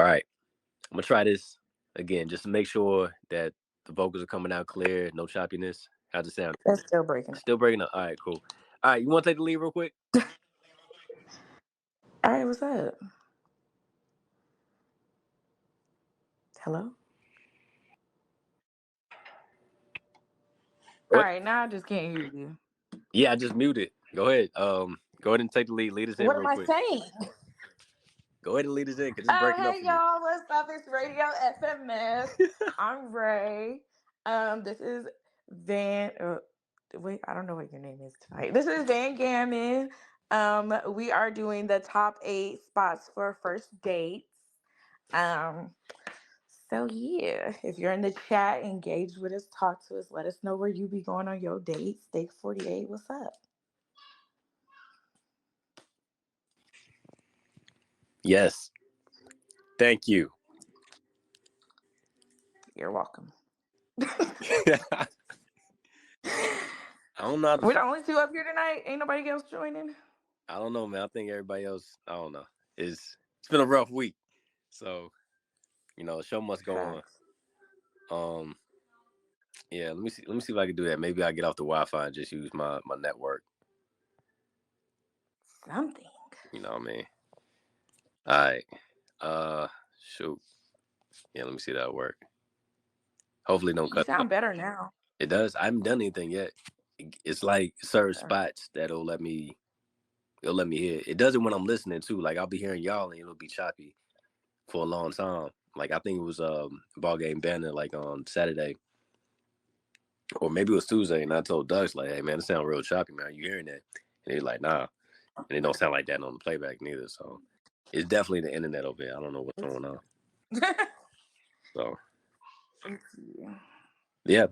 All right. I'm going to try this again just to make sure that the vocals are coming out clear, no choppiness. How's it sound? It's still breaking. Still breaking up. All right, cool. All right, you want to take the lead real quick? All right, what's up? Hello? What? All right, now I just can't hear you. Yeah, I just muted. Go ahead. Go ahead and take the lead. Lead us in What real am I quick. saying? Go ahead and lead us in because it's breaking up Hey for me. y'all, what's up? It's Radiofmf. I'm Ray. This is Van. Wait, I don't know what your name is tonight. This is Van Gammon. We are doing the top 8 spots for first dates. So yeah, if you're in the chat, engage with us, talk to us, let us know where you be going on your dates. Steak 48, what's up? Yes. Thank you. You're welcome. I don't know. We're the only 2 up here tonight. Ain't nobody else joining. I don't know, man. I think everybody else. I don't know. It's been a rough week, so the show must go on. Yeah. Let me see if I can do that. Maybe I get off the Wi-Fi and just use my network. Something. You know what I mean? All right. Shoot. Yeah. Let me see that work. Hopefully, don't cut. You sound better now. It does. I haven't done anything yet. It's like certain spots that'll let me. It'll let me hear. It does it when I'm listening too. Like I'll be hearing y'all and it'll be choppy for a long time. Like I think it was ball game banner like on Saturday. Or maybe it was Tuesday, and I told Doug's like, "Hey man, it sounds real choppy, man. Are you hearing that?" And he's like, "Nah," and it don't sound like that on the playback neither. So it's definitely the internet over here. I don't know what's going on. So yeah.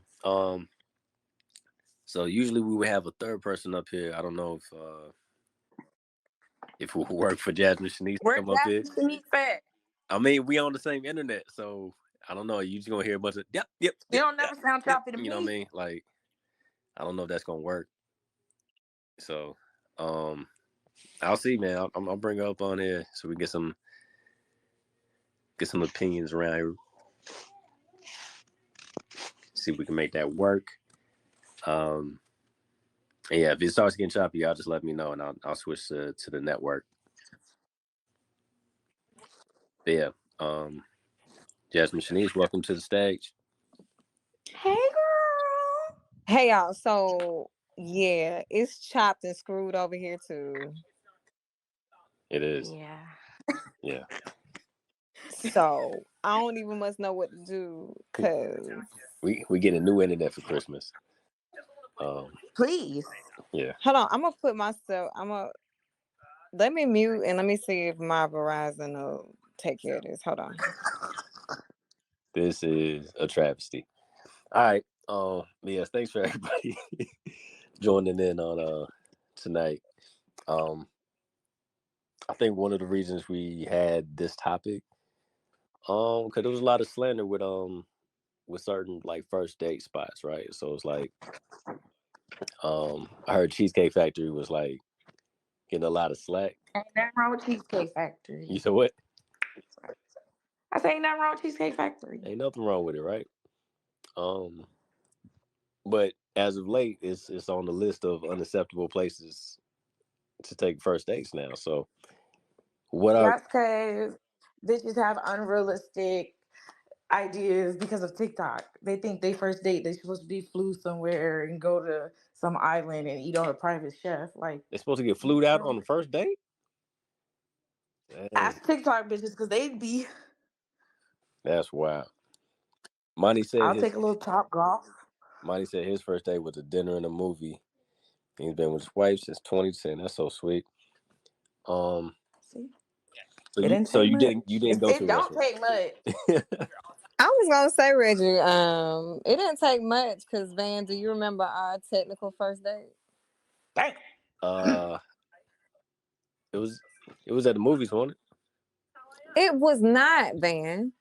So usually we would have a third person up here. I don't know if it would work for Jasmine Shanice to come up here. I mean, we on the same internet, so I don't know. You just gonna hear a bunch of yep. You don't never sound choppy to me. You know what I mean? Like, I don't know if that's gonna work. So, I'll see, man. I'll bring her up on here so we get some opinions around here. See if we can make that work. And yeah, if it starts getting choppy, y'all just let me know, and I'll switch to the network. But yeah, Jasmine Shanice, welcome to the stage. Hey, girl. Hey, y'all. So yeah, it's chopped and screwed over here too. It is. Yeah. Yeah. So I don't even must know what to do because we get a new internet for Christmas. Please. Yeah. Hold on, I'm gonna put myself. Let me mute and let me see if my Verizon will take care of this. Hold on. This is a travesty. All right. Yes, thanks for everybody joining in on tonight. I think one of the reasons we had this topic, because there was a lot of slander with certain like first date spots, right? So it's like, I heard Cheesecake Factory was like getting a lot of slack. Ain't nothing wrong with Cheesecake Factory. You said what? I say ain't nothing wrong with Cheesecake Factory. Ain't nothing wrong with it, right? But as of late, it's on the list of unacceptable places to take first dates now. So That's because bitches have unrealistic ideas because of TikTok. They think they first date they supposed to be flew somewhere and go to some island and eat on a private chef. Like they're supposed to get flued out on the first date? Dang. Ask TikTok bitches because they'd be. That's wild. Monty said I'll take a little Top Golf. Monty said his first date was a dinner and a movie. He's been with his wife since 2010. That's so sweet. See? So you didn't go to a restaurant. It don't take much. I was gonna say, Reggie, it didn't take much because Van, do you remember our technical first date? Dang. It was at the movies, wasn't it? It was not, Van.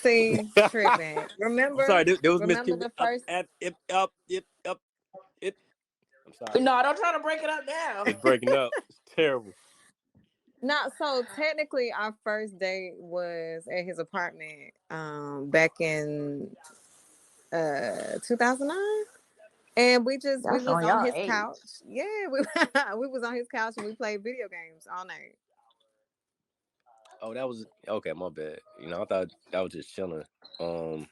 See, tripping. Remember? I'm sorry, there was remember the first. I'm sorry. No, don't try to break it up now. It's breaking up. It's terrible. Not so technically our first date was at his apartment back in 2009. And we Y'all was showing on y'all his age. couch. Yeah, we we was on his couch and we played video games all night. Oh, that was okay. My bad. I thought that was just chilling. Um,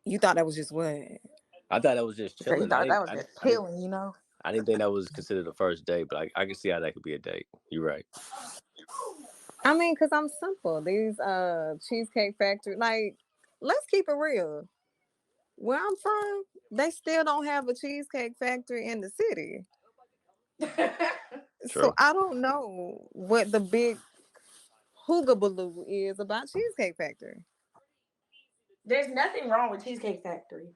You thought that was just what? I thought that was just So you chilling. thought that was just chilling, you know? I didn't think that was considered a first date, but I can see how that could be a date. You're right. I mean, cause I'm simple. These Cheesecake Factory, like, let's keep it real. Where I'm from, they still don't have a cheesecake factory in the city. So True. I don't know what the big hoogabaloo is about Cheesecake Factory. There's nothing wrong with Cheesecake Factory.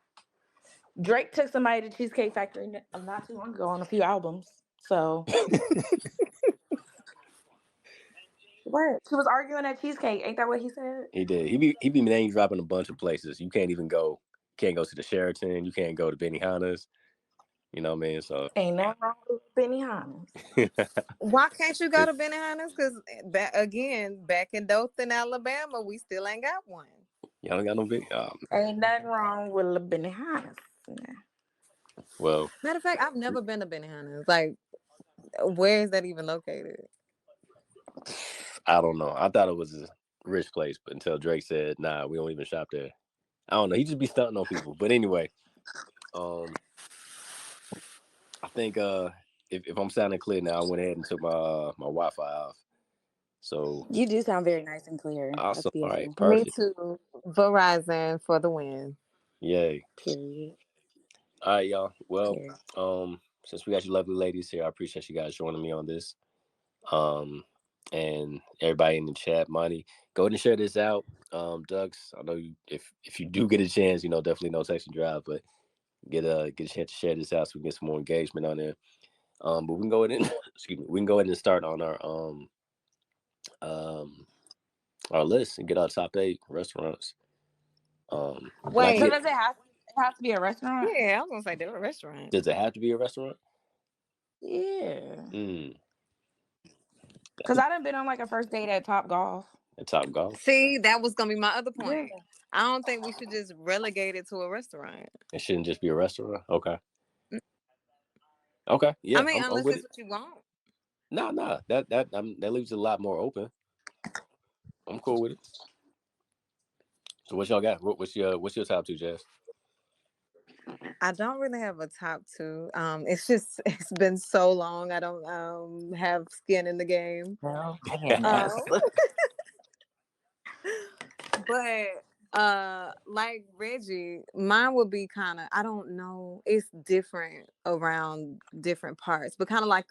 Drake took somebody to Cheesecake Factory not too long ago on a few albums. So what? She was arguing at Cheesecake. Ain't that what he said? He did. He be name dropping a bunch of places. You can't even go. Can't go to the Sheraton. You can't go to Benihana's. You know what I mean? So Ain't nothing wrong with Benihana's. Why can't you go it, to Benihana's? Because back in Dothan, Alabama, we still ain't got one. y'all don't got no big. Ain't nothing wrong with the Benihana's. Well, Matter of fact, I've never been to Benihana's. Like, where is that even located? I don't know. I thought it was a rich place, but until Drake said, "Nah, we don't even shop there." I don't know. He just be stunting on people. But anyway, um, I think if I'm sounding clear now, I went ahead and took my Wi-Fi off. So You do sound very nice and clear. That's awesome. All right, beautiful. Me perfect. too. Verizon for the win. Yay. Period. All right, y'all. Well, Period. since we got you lovely ladies here, I appreciate you guys joining me on this. Um, and everybody in the chat, Monty, go ahead and share this out. Ducks, I know if you do get a chance, definitely no text and drive, but get a chance to share this out so we can get some more engagement on there. But we can go ahead and excuse me, we can go ahead and start on um our list and get our top 8 restaurants. And I can So Wait, get. does it have to be a restaurant? yeah, I was gonna say different restaurant. Does it have to be a restaurant? Yeah. Mm, Cause I done been on like a first date at Top Golf. at Top Golf. See, that was gonna be my other Yeah. point. I don't think we should just relegate it to a restaurant. It shouldn't just be a restaurant. Okay. Mm, Okay. I Yeah, mean, I'm unless with that's it. what you want. Nah. That leaves it a lot more open. I'm cool with it. So what y'all got? What's your top 2, Jazz? I don't really have a top two. It's just it's been so long. I don't have skin in the game. Well, yes. Um, but like Reggie, mine would be kind of, I don't know, it's different around different parts, but kind of like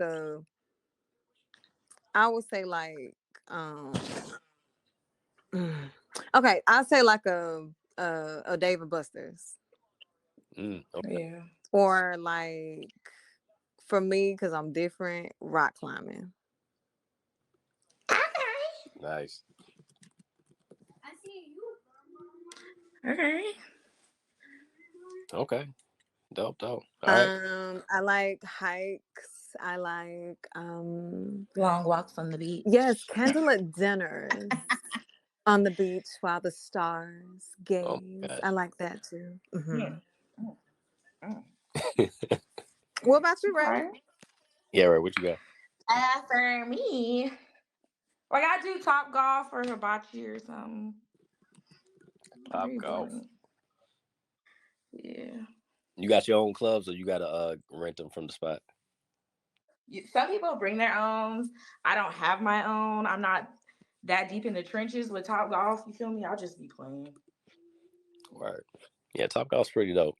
I would say like mm, okay, I'll say like a Dave and Buster's, Okay. Yeah. or like for me because I'm different, rock climbing. Nice. Okay. Okay. Dope. All right. I like hikes. I like Long walks on the beach. yes, candlelit dinners on the beach while the stars Oh my gaze. gosh. I like that too. Mm, mm, mm. What about you, Ray? Okay. Yeah, right. What you got? For me, like I do Top Golf or Hibachi or something. Top Very Golf. boring. Yeah. You got your own clubs, or you gotta rent them from the spot? Some people bring their own. I don't have my own. I'm not that deep in the trenches with Top Golf. You feel me? I'll just be playing. Right. Yeah, Top Golf's pretty dope.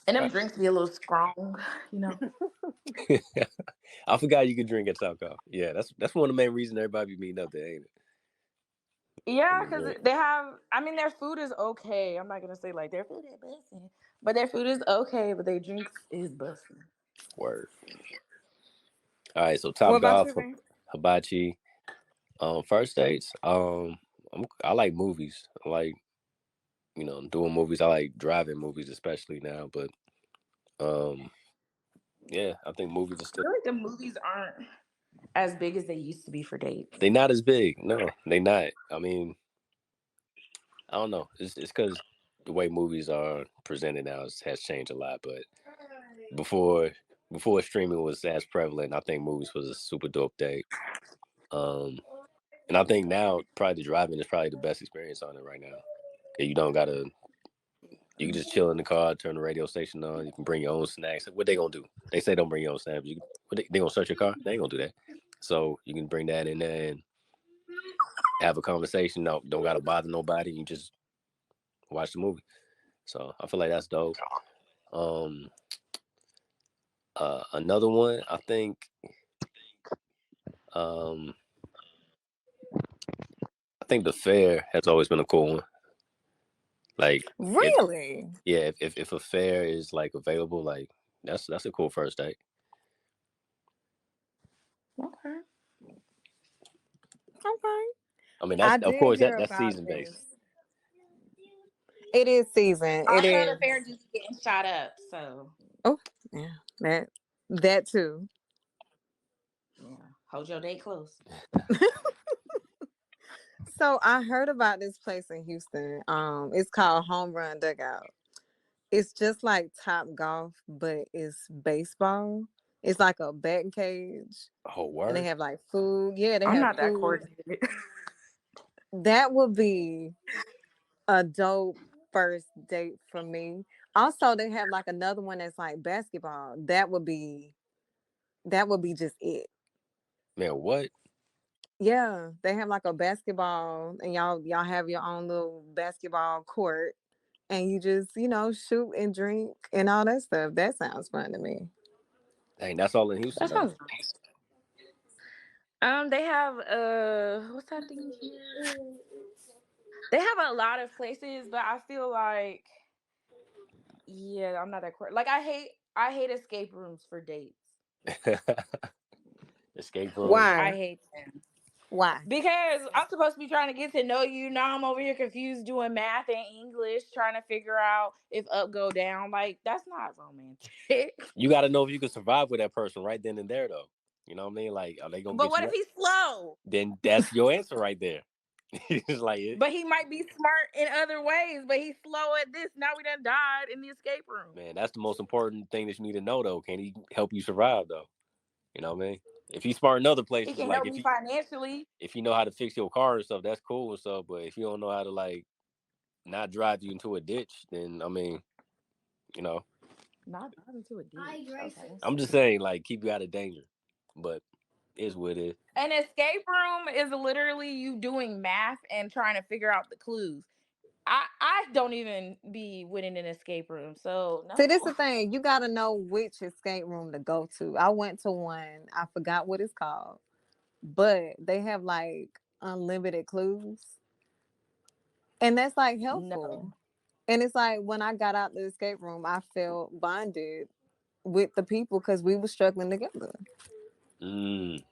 And them Right. drinks be a little strong, you know. I forgot you could drink at Top Golf. Yeah, that's one of the main reasons everybody be meeting up there, ain't it? I Yeah, mean, because drink. they have. I mean, their food is okay. I'm not gonna say like their food is busting, but their food is okay. But their drinks is busting. Word. All right, so What Top about you, Golf, Ray? Hibachi. First dates. I like movies. I like doing movies. I like driving movies, especially now. But um, yeah, I think movies are I still feel like the movies aren't. as big as they used to be for dates. They not as big. No, they not. I mean, I don't know. It's because the way movies are presented now has changed a lot. But before streaming was as prevalent, I think movies was a super dope date. Um, and I think now probably the driving is probably the best experience on it right now. 'Cause you don't gotta. You can just chill in the car, turn the radio station on. You can bring your own snacks. What they gonna do? They say don't bring your own snacks. They gonna search your car? They ain't gonna do that. So you can bring that in there and have a conversation. No, don't gotta bother nobody. You just watch the movie. So I feel like that's dope. Um, another one I think. Um, I think the fair has always been a cool one. Like if Really? yeah, if a fair is like available, like that's a cool first date. Okay. Okay. I mean that's I of did course hear that's about season based. this. It is season. It Also, the is. fair just getting shot up, so Oh, yeah. That too. yeah, hold your date close. So I heard about this place in Houston. It's called Home Run Dugout. It's just like Top Golf, but it's baseball. It's like a batting cage, Oh and they word, have like food. Yeah, they I'm have not that food. coordinated. That would be a dope first date for me. Also, they have like another one that's like basketball. That would be just it. man, what? Yeah, they have like a basketball, and y'all have your own little basketball court, and you just shoot and drink and all that stuff. That sounds fun to me. Dang, that's all in Houston That though. sounds nice. They have what's that thing here? They have a lot of places, but I feel like yeah, I'm not that like I hate escape rooms for dates. Escape room. I Why? hate them. Why? Because I'm supposed to be trying to get to know you. Now I'm over here confused doing math and English, trying to figure out if up go down. Like that's not romantic. You got to know if you can survive with that person right then and there, though. You know what I mean? Like, are they gonna But get what you if up? he's slow? Then that's your answer right there. It's like, But he might be smart in other ways, but he's slow at this. Now we done died in the escape room. man, that's the most important thing that you need to know, though. Can he help you survive, though? You know what I mean? If he's smart in other He places, can like help me financially. if you know how to fix your car and stuff, that's cool and stuff. But if you don't know how to like not drive you into a ditch, then I mean, you know, Not drive into a ditch. Okay. I'm just saying, like, keep you out of danger. But it's what it is. An escape room is literally you doing math and trying to figure out the clues. I don't even be winning an escape room, so See, this no. the thing. You got to know which escape room to go to. I went to one. I forgot what it's called, but they have like unlimited clues, and that's like No. helpful. And it's like when I got out the escape room, I felt bonded with the people because we were struggling together. Mm.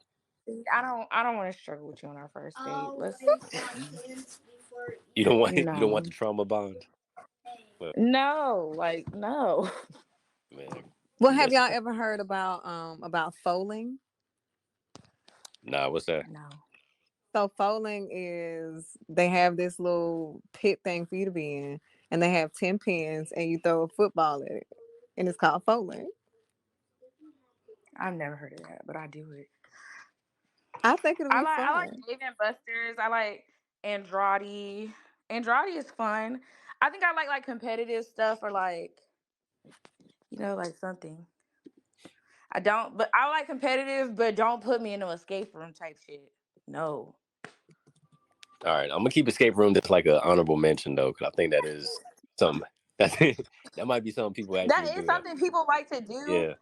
I don't want to struggle with you on our first date. Let's You don't want the no. trauma bond. Well, No, like no. man, Well, you have missed y'all it. ever heard about foaling? Nah, what's that? No. So foaling is they have this little pit thing for you to be in, and they have 10 pins, and you throw a football at it, and it's called foaling. I've never heard of that, but I do it. I think it'll be I like fun. Dave and Buster's. I like Andrade. Andrade is fun. I think I like competitive stuff or like like something. I don't, but I like competitive, but don't put me in no escape room type shit. No. All right, I'm gonna keep escape room just like an honorable mention though, because I think that is something that that might be something people That actually is do though. something people like to do, Yeah.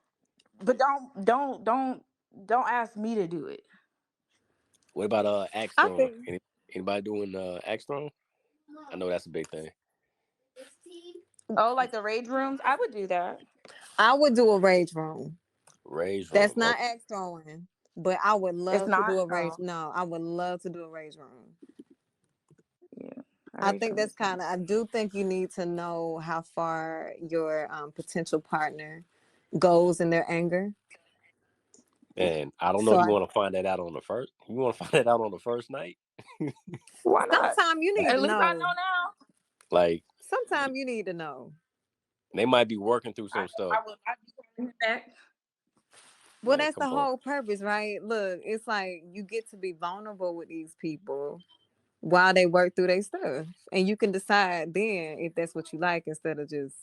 but don't ask me to do it. What about axe I throwing? think Anybody doing axe throwing? I know that's a big thing. Oh, like the rage rooms? I would do that. I would do a rage room. Rage That's room. not Okay. axe throwing, but I would It's love to do not. a rage. Oh, No, I would love to do a rage room. yeah. I Rage think room that's is fun. kind of. I do think you need to know how far your potential partner goes in their anger. And I don't know So if you want to find that out on the first. You want to find that out on the first night? Why not? sometimes you need At to least I know. know now. Like Sometimes you need to know. they might be working through I some know stuff. I would not be coming back. Well, Man, that's come the on, whole purpose, right? Look, it's like you get to be vulnerable with these people while they work through their stuff. And you can decide then if that's what you like instead of just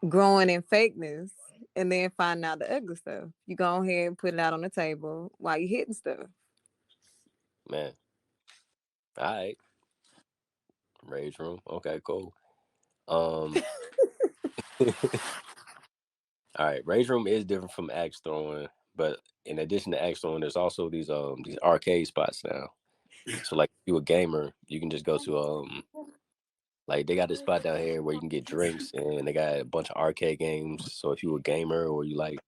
growing in fakeness and then finding out the ugly stuff. You go ahead and put it out on the table while you hitting stuff. man. All right, rage room. Okay, cool. Um, all right, rage room is different from axe throwing, but in addition to axe throwing, there's also these arcade spots now. So like, if you a gamer, you can just go to like they got this spot down here where you can get drinks, and they got a bunch of arcade games. So if you a gamer or you like,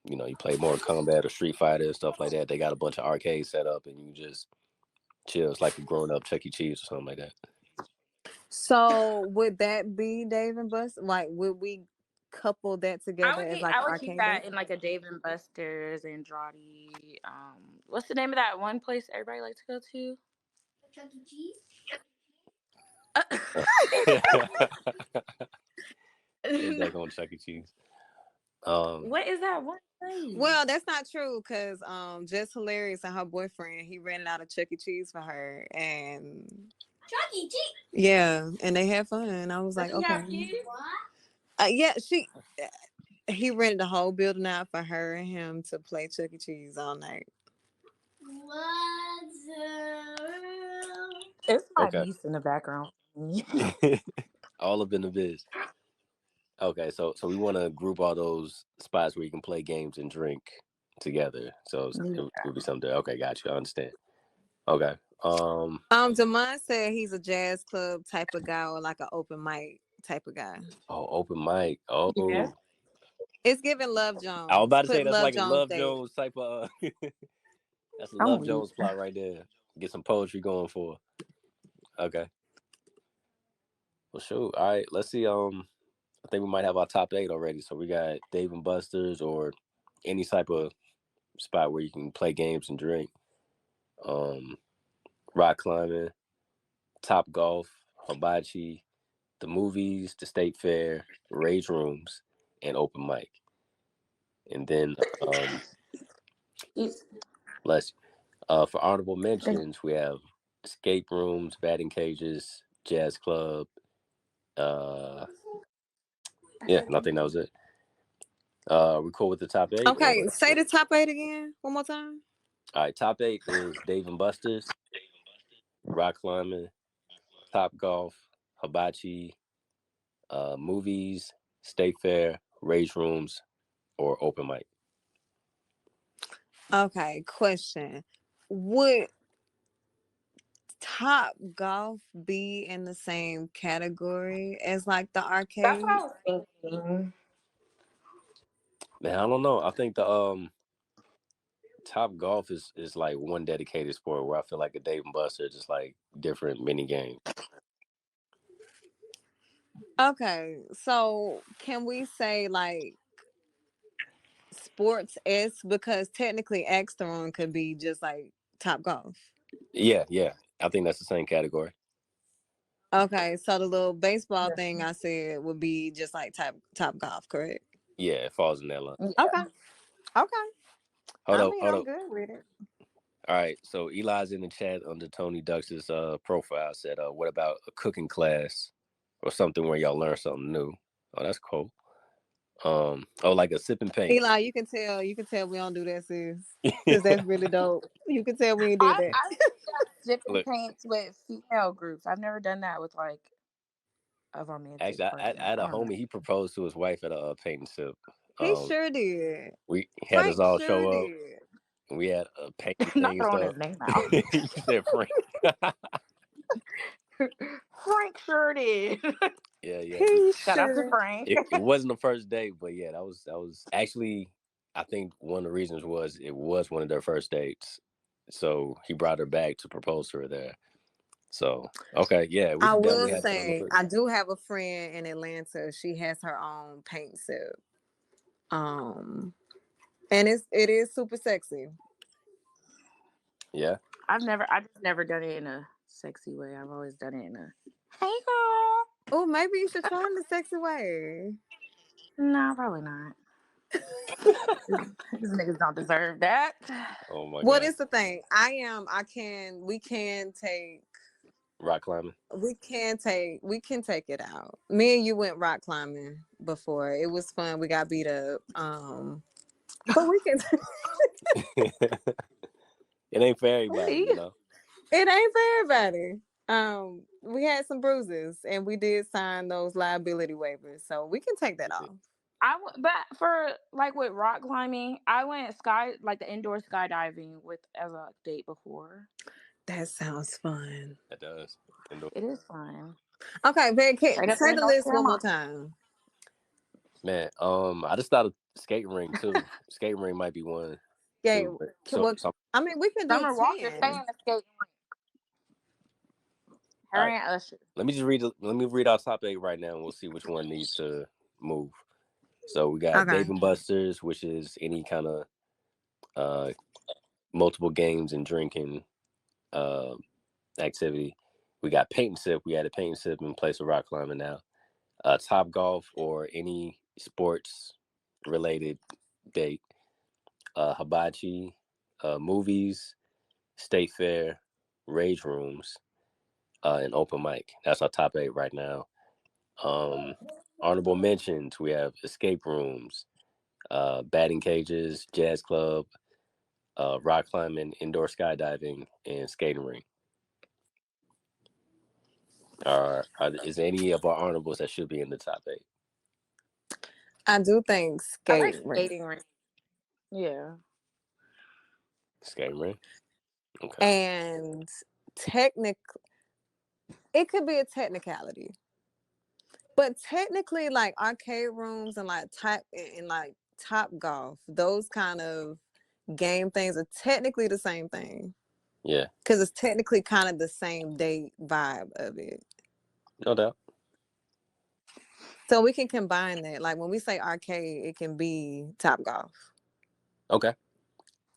you play more Kombat or Street Fighter and stuff like that, they got a bunch of arcades set up, and you can just chill. It's like a grown up Chuck E. Cheese or something like that. So would that be Dave and Bus? Like, would we couple that together as like I an would keep arcade that day? in like a Dave and Buster's, Andrade. What's the name of that one place everybody likes to go to? Chuck E. Cheese. It's like on Chuck E. Cheese. What is that one place? Well, that's not true because Just Hilarious and her boyfriend, he rented out a Chuck E. Cheese for her, and Chuck E. Cheese. yeah, and they had fun. And I was Does like, he have okay, kids? What? yeah, he rented the whole building out for her and him to play Chuck E. Cheese all night. What's It's my Okay. niece in the background. All up in the biz. Okay, so we want to group all those spots where you can play games and drink together. So it'll be something. Okay, got you. I understand. Okay. Damon said he's a jazz club type of guy or like an open mic type of guy. Oh, open mic. Yeah. Oh, It's giving Love I was Jones. about to say Put that's Love like a Jones Love there. Jones type of. That's a I'm Love weak. Jones plot right there. Get some poetry going for. Okay. Well, shoot. All right. Let's see. I think we might have our top 8 already. So we got Dave and Buster's or any type of spot where you can play games and drink. Um, rock climbing, Top Golf, hibachi, the movies, the state fair, rage rooms, and open mic. And then, bless you. For honorable mentions, we have escape rooms, batting cages, jazz club. Yeah, nothing. That was it. We cool with the top 8? Okay, Or say the top 8 again one more time. all right, top 8 is Dave and Buster's, rock climbing, Top Golf, hibachi, movies, state fair, rage rooms, or open mic. Okay, question. Would Top Golf be in the same category as like the That's what I arcade? was thinking. Man, I don't know. I think the Top Golf is like one dedicated sport where I feel like a Dave and Buster is just like different mini games. Okay, so can we say like sports S because technically X throwing could be just like Top Golf. Yeah. I think that's the same category. Okay, so the little baseball thing I said would be just like Top Golf, correct? Yeah, it falls in that line. Yeah. Okay, okay. Hold I'm up. good with it. All right, so Eli's in the chat under Tony Dux's profile said, "What about a cooking class or something where y'all learn something new?" Oh, that's cool. Like a sip and paint. Eli, you can tell we don't do that, sis, because that's really dope. You can tell we did that. I've done dipping Look, paints with female groups. I've never done that with like a romantic actually, I partner. had I a don't know. homie. He proposed to his wife at a paint and sip. He sure did. We had us Frank all sure show up. did. And we had a painting Not thing and throwing stuff. his name out. You said Frank. Frank sure did. Yeah. He Shout out to sure. Frank. It wasn't the first date, but yeah, that was actually. I think one of the reasons was it was one of their first dates, so he brought her back to propose to her there. So okay, yeah, we I could will definitely have something. say I do have a friend in Atlanta. She has her own paint sip. Um, And it is super sexy. Yeah. I just never done it in a sexy way. I've always done it in a, hey girl. Oh, maybe you should try in the sexy way. No, probably not. These niggas don't deserve that. Oh my What god. is the thing? We can take Rock climbing. we can take it out. Me and you went rock climbing before. It was fun. We got beat up. But we can It ain't for everybody, you know. it ain't for everybody. We had some bruises and we did sign those liability waivers, so we can take that off. But for like with rock climbing, I went the indoor skydiving with as a date before. That sounds fun. That does. It is fun. Okay, Ben, Straight up say in the North list one more Carolina. time. Man, I just thought of skating ring too. Skating ring might be one Yeah, too. But I mean, we can do Summer Walker stay 10. in the skating rink. All Her right. and Usher. Let me read our top 8 right now, and we'll see which one needs to move. So we got Okay. Dave and Buster's, which is any kind of multiple games and drinking activity. We got paint and sip. We added paint and sip in place of rock climbing now. Top golf or any sports related date. Hibachi, movies, state fair, rage rooms, and open mic. That's our top 8 right now. Honorable mentions, we have escape rooms, batting cages, jazz club, rock climbing, indoor skydiving, and skating ring. Is any of our honorables that should be in the top 8? I do think I like skating. skating rink. Yeah. Skating ring? Okay. And technically, it could be a technicality. But technically, like arcade rooms and like Top Golf, those kind of game things are technically the same thing. Yeah. Because it's technically kind of the same date vibe of it. No doubt. So we can combine that. Like when we say arcade, it can be Top Golf. Okay.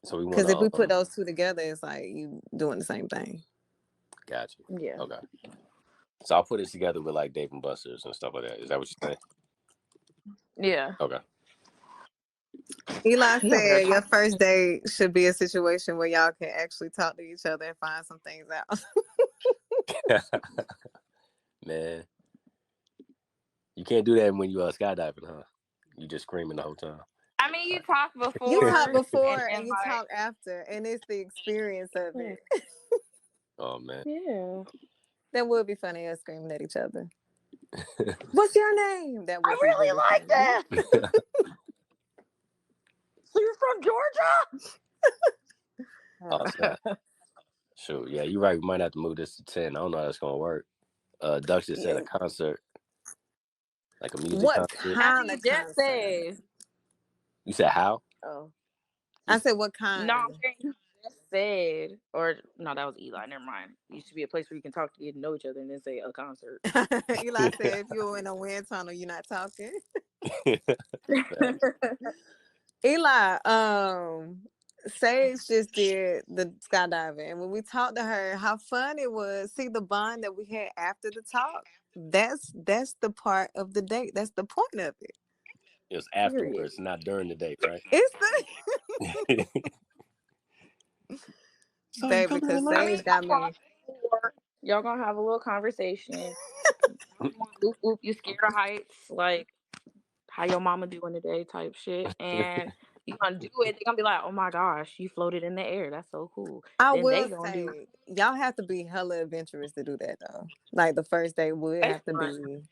So we want Because if we put to. those two together, it's like you doing the same thing. Gotcha. Yeah. Okay. So I'll put it together with like Dave and Buster's and stuff like that. Is that what you're saying? Yeah. Okay. Eli You over there said your talking. first date should be a situation where y'all can actually talk to each other and find some things out. Man, you can't do that when you skydiving, huh? You just screaming the whole time. I mean, you talked before. You talk before and you like, talk after, and it's the experience of it. Oh man. Yeah. That would be funny, us screaming at each other. What's your name? That would I be really really like funny. that. So you're from Georgia? Oh, snap. Sure. Yeah, you're right. We might have to move this to 10. I don't know how that's gonna work. Duck just said a concert, like a music What concert. kind You of just concert? said. You said how? Oh. I said what kind? No, I'm saying you just said. Or, no, that was Eli. Never mind. It used to be a place where you can talk to get to know each other and then say a concert. Eli said if you're in a wind tunnel, you're not talking. Eli, Sage just did the skydiving, and when we talked to her, how fun it was. See the bond that we had after the talk. That's the part of the date. That's the point of it. It was afterwards, not during the date, right? It's the So babe because Sage got me. Y'all gonna have a little conversation. You scared of heights, like how your mama doing today type shit, and you gonna do it. They're gonna be like, oh my gosh, you floated in the air. That's so cool. I Then they will gonna say y'all have to be hella adventurous to do that though. Like the first day would have to be.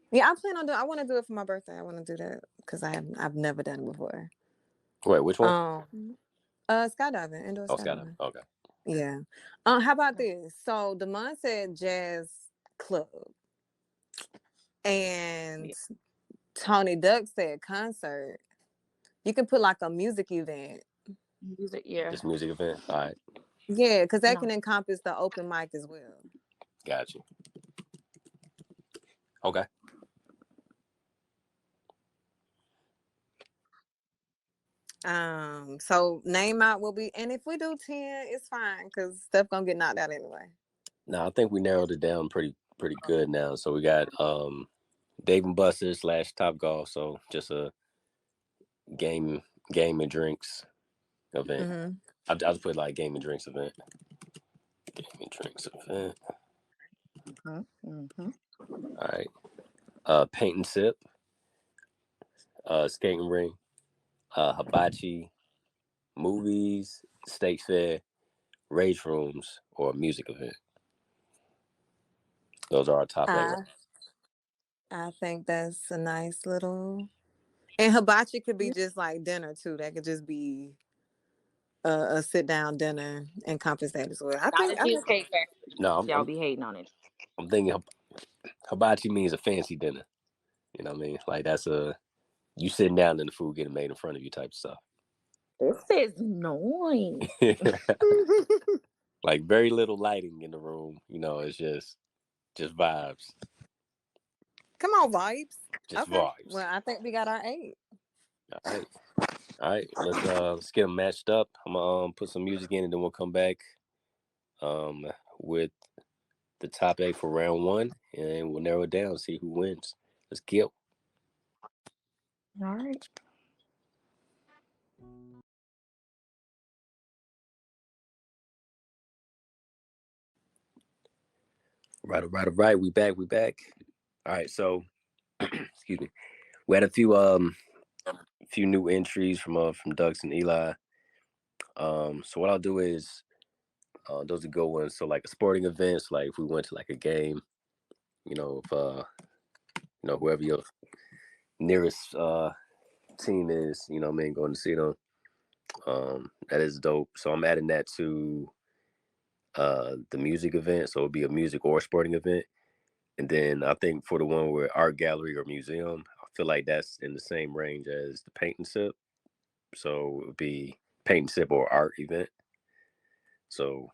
Yeah, I plan on doing. I want to do it for my birthday. I want to do that because I've never done it before. Wait, which one? Skydiving, indoor skydiving. Okay. Yeah. How about this? So Damon said jazz club, and Tony Duck said concert. You can put like a music event. music, yeah. Just music event. All right. Yeah, because that can encompass the open mic as well. Got you. Okay. So name out will be, and if we do 10, it's fine because stuff gonna get knocked out anyway. No, I think we narrowed it down pretty good now. So we got Dave and Buster's / Top Golf. So just a game game and drinks event. Mm-hmm. I'll just put like game and drinks event. Game and drinks event. Mm-hmm. All right. Paint and sip. Skating ring. Hibachi. Movies. State fair. Rage rooms or music event. Those are our top 8. I I think that's a nice little. And hibachi could be just like dinner too. That could just be a sit down dinner, encompass that as well. I Not think. a I think. cheesecake factory. No, Y'all be hating on it. I'm thinking hibachi means a fancy dinner. You know what I mean? Like that's you sitting down and the food getting made in front of you type of stuff. This is noise. Like very little lighting in the room. You know, it's just vibes. Come on, vibes. Just Okay. vibes. Well, I think we got our 8. All right. Let's get them matched up. I'm gonna put some music in and then we'll come back with the top 8 for round 1 and we'll narrow it down and see who wins. Let's get. All right. Right. We back. All right, so excuse me. We had a few new entries from Ducks and Eli. So what I'll do is those are good ones. So like a sporting events, like if we went to like a game, if whoever your nearest team is, what I mean, going to see them. That is dope. So I'm adding that to the music event. So it'll be a music or sporting event. And then I think for the one where art gallery or museum, I feel like that's in the same range as the paint and sip. So it would be paint and sip or art event. So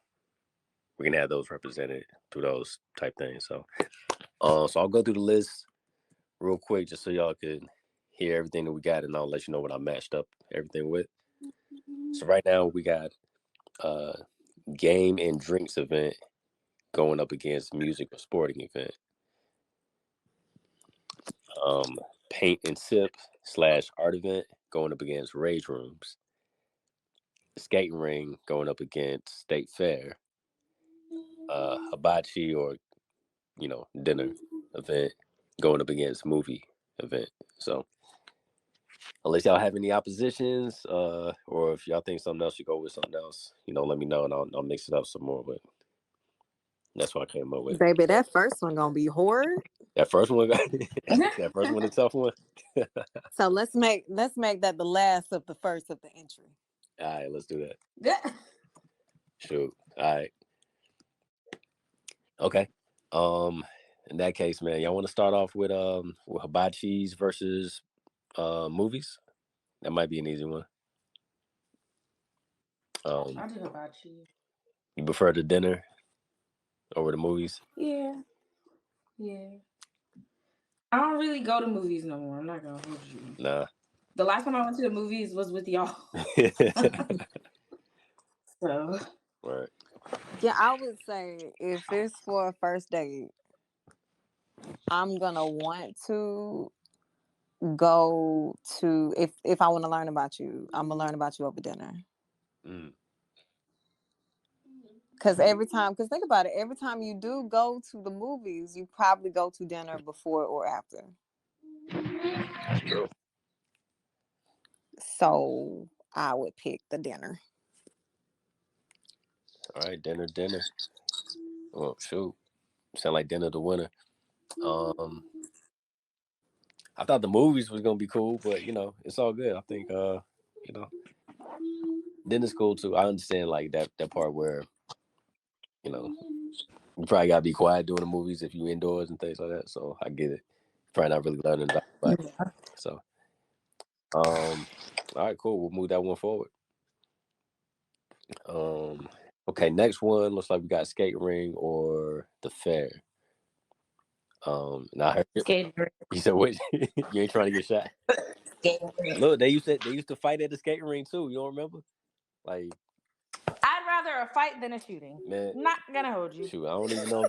we can have those represented through those type things. So I'll go through the list real quick just so y'all can hear everything that we got, and I'll let you know what I matched up everything with. So right now we got game and drinks event going up against music or sporting event. Paint and sip / art event going up against rage rooms. Skating ring going up against state fair. Hibachi or dinner event going up against movie event. So unless y'all have any oppositions, or if y'all think something else should go with something else, let me know and I'll mix it up some more. But that's what I came up with. Baby, that first one gonna be horror. That first one, that first one, a tough one. So let's make that the last of the first of the entry. All right, let's do that. Yeah. Shoot. All right. Okay. In that case, man, y'all want to start off with hibachis versus movies? That might be an easy one. I do hibachi. You prefer the dinner over the movies? Yeah. I don't really go to movies no more. I'm not gonna hold you. Nah. The last time I went to the movies was with y'all. So. Right. Yeah, I would say if it's for a first date, I'm gonna want to go to if I want to learn about you, I'm gonna learn about you over dinner. Because think about it, every time you do go to the movies, you probably go to dinner before or after. That's true. So I would pick the dinner. All right, dinner. Oh shoot, sound like dinner the winner. I thought the movies was gonna be cool, but it's all good. I think dinner's cool too. I understand like that part where you probably gotta be quiet during the movies if you indoors and things like that. So I get it. Probably not really learning about it. So all right, cool. We'll move that one forward. Okay, next one looks like we got skate ring or the fair. And I heard Skating rink. you said, "What? You ain't trying to get shot?" Skating rink. Look, they used to fight at the skating ring too. You don't remember? Like, I'd rather a fight than a shooting. man, Not gonna hold you. shoot, I don't even know.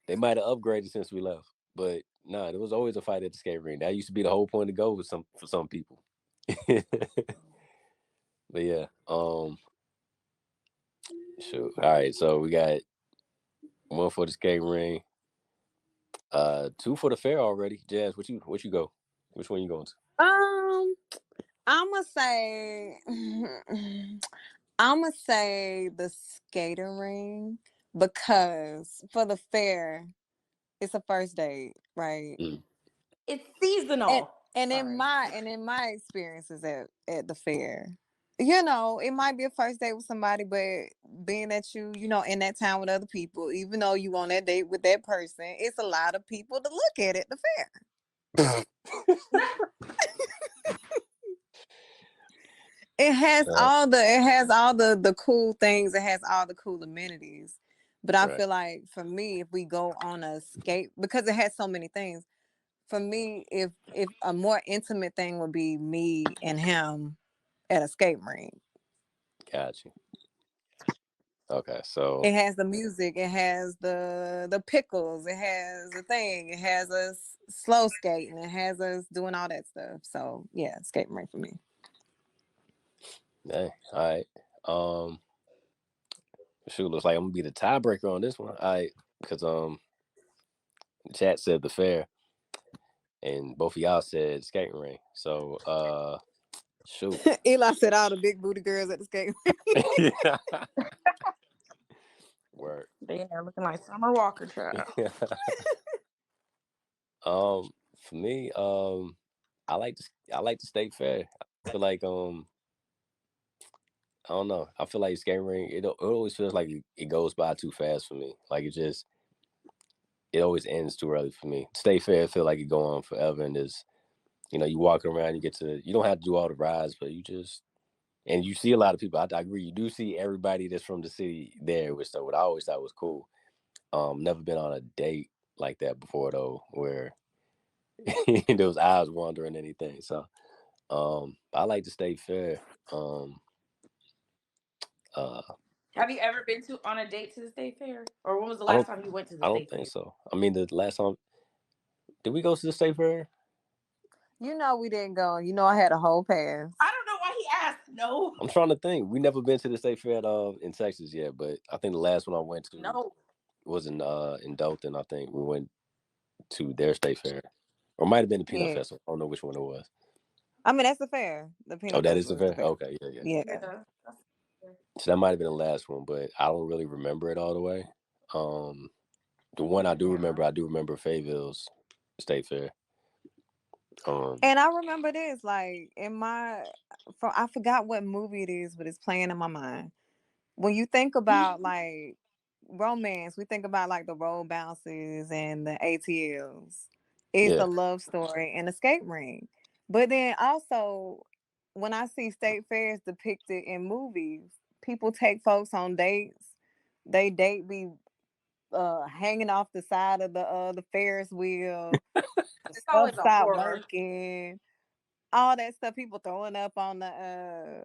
They might have upgraded since we left, but nah, there was always a fight at the skating ring. That used to be the whole point to go with for some people. But yeah, shoot. All right, so we got one for the skating ring, two for the fair already. Jazz, what you go? Which one you going to? I'ma say I'ma say the skater ring because for the fair, it's a first date, right? Mm. It's seasonal. And in my experiences at the fair, it might be a first date with somebody, but being that you know, in that time with other people, even though you on that date with that person, it's a lot of people to look at the fair. It has all the cool things. It has all the cool amenities. But I feel like for me, if we go on a skate, because it has so many things, for me, if a more intimate thing would be me and him at a skate rink. Got you. Okay, so it has the music, it has the pickles, it has the thing, it has us slow skating, it has us doing all that stuff. So yeah, skate rink for me. yeah, all right. Shoot, looks like I'm gonna be the tiebreaker on this one. All right, because the chat said the fair, and both of y'all said skating ring. So shoot. Eli said all the big booty girls at the skate rink. Word. They are looking like Summer Walker child. For me, I like the state fair. I feel like I don't know. I feel like skating ring. It always feels like it goes by too fast for me. Like it always ends too early for me. State fair, I feel like it go on forever, and there's you walking around, you don't have to do all the rides, but and you see a lot of people. I agree. You do see everybody that's from the city there, which what I always thought was cool. Never been on a date like that before though, where those eyes wandering anything. So, I like the state fair. Have you ever been on a date to the state fair? Or when was the I last don't, time you went to the I don't state think fair? so. I mean, the last time did we go to the state fair? We didn't go. I had a whole pass. I don't know why he asked. No. I'm trying to think. We never been to the state fair in Texas yet, but I think the last one I went to was in Dothan. I think we went to their state fair, or it might have been the Peanut Festival. I don't know which one it was. I mean, that's the fair. The Peanut That is the Festival fair. Okay, yeah. So that might have been the last one, but I don't really remember it all the way. The one I do remember Fayetteville's State Fair. And I remember this, like I forgot what movie it is, but it's playing in my mind. When you think about like romance, we think about like the road bounces and the ATLs. It's a love story and a skate ring. But then also, when I see state fairs depicted in movies, people take folks on dates. They date be hanging off the side of the Ferris wheel. It's always a Stop horror. working. All that stuff, people throwing up on the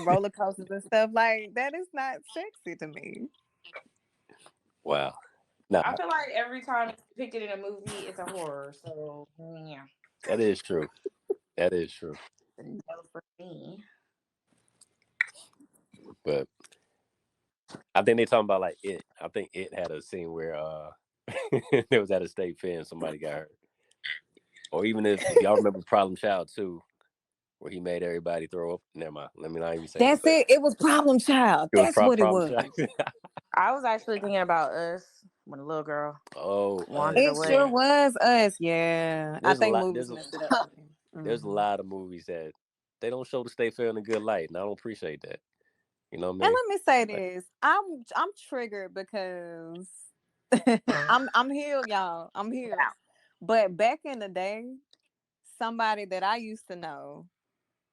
roller coasters and stuff, like that is not sexy to me. Wow. Nah, I feel like every time it's depicted in a movie, it's a horror. So yeah. that is true. That is true. No for me. But I think they talking about like it. I think it had a scene where it was at a state fair and somebody got hurt. Or even if y'all remember Problem Child 2, where he made everybody throw up. Never mind. Let me not even say That's it. It was Problem Child. That's what it Problem was. Child. I was actually thinking about Us when the little girl wandered It away. sure was Us. Yeah, I think movies messed it up. There's a lot of movies that they don't show the state fair in a good light, and I don't appreciate that. You know what I mean? And let me say this: I'm triggered because I'm healed, y'all. I'm healed. But back in the day, somebody that I used to know,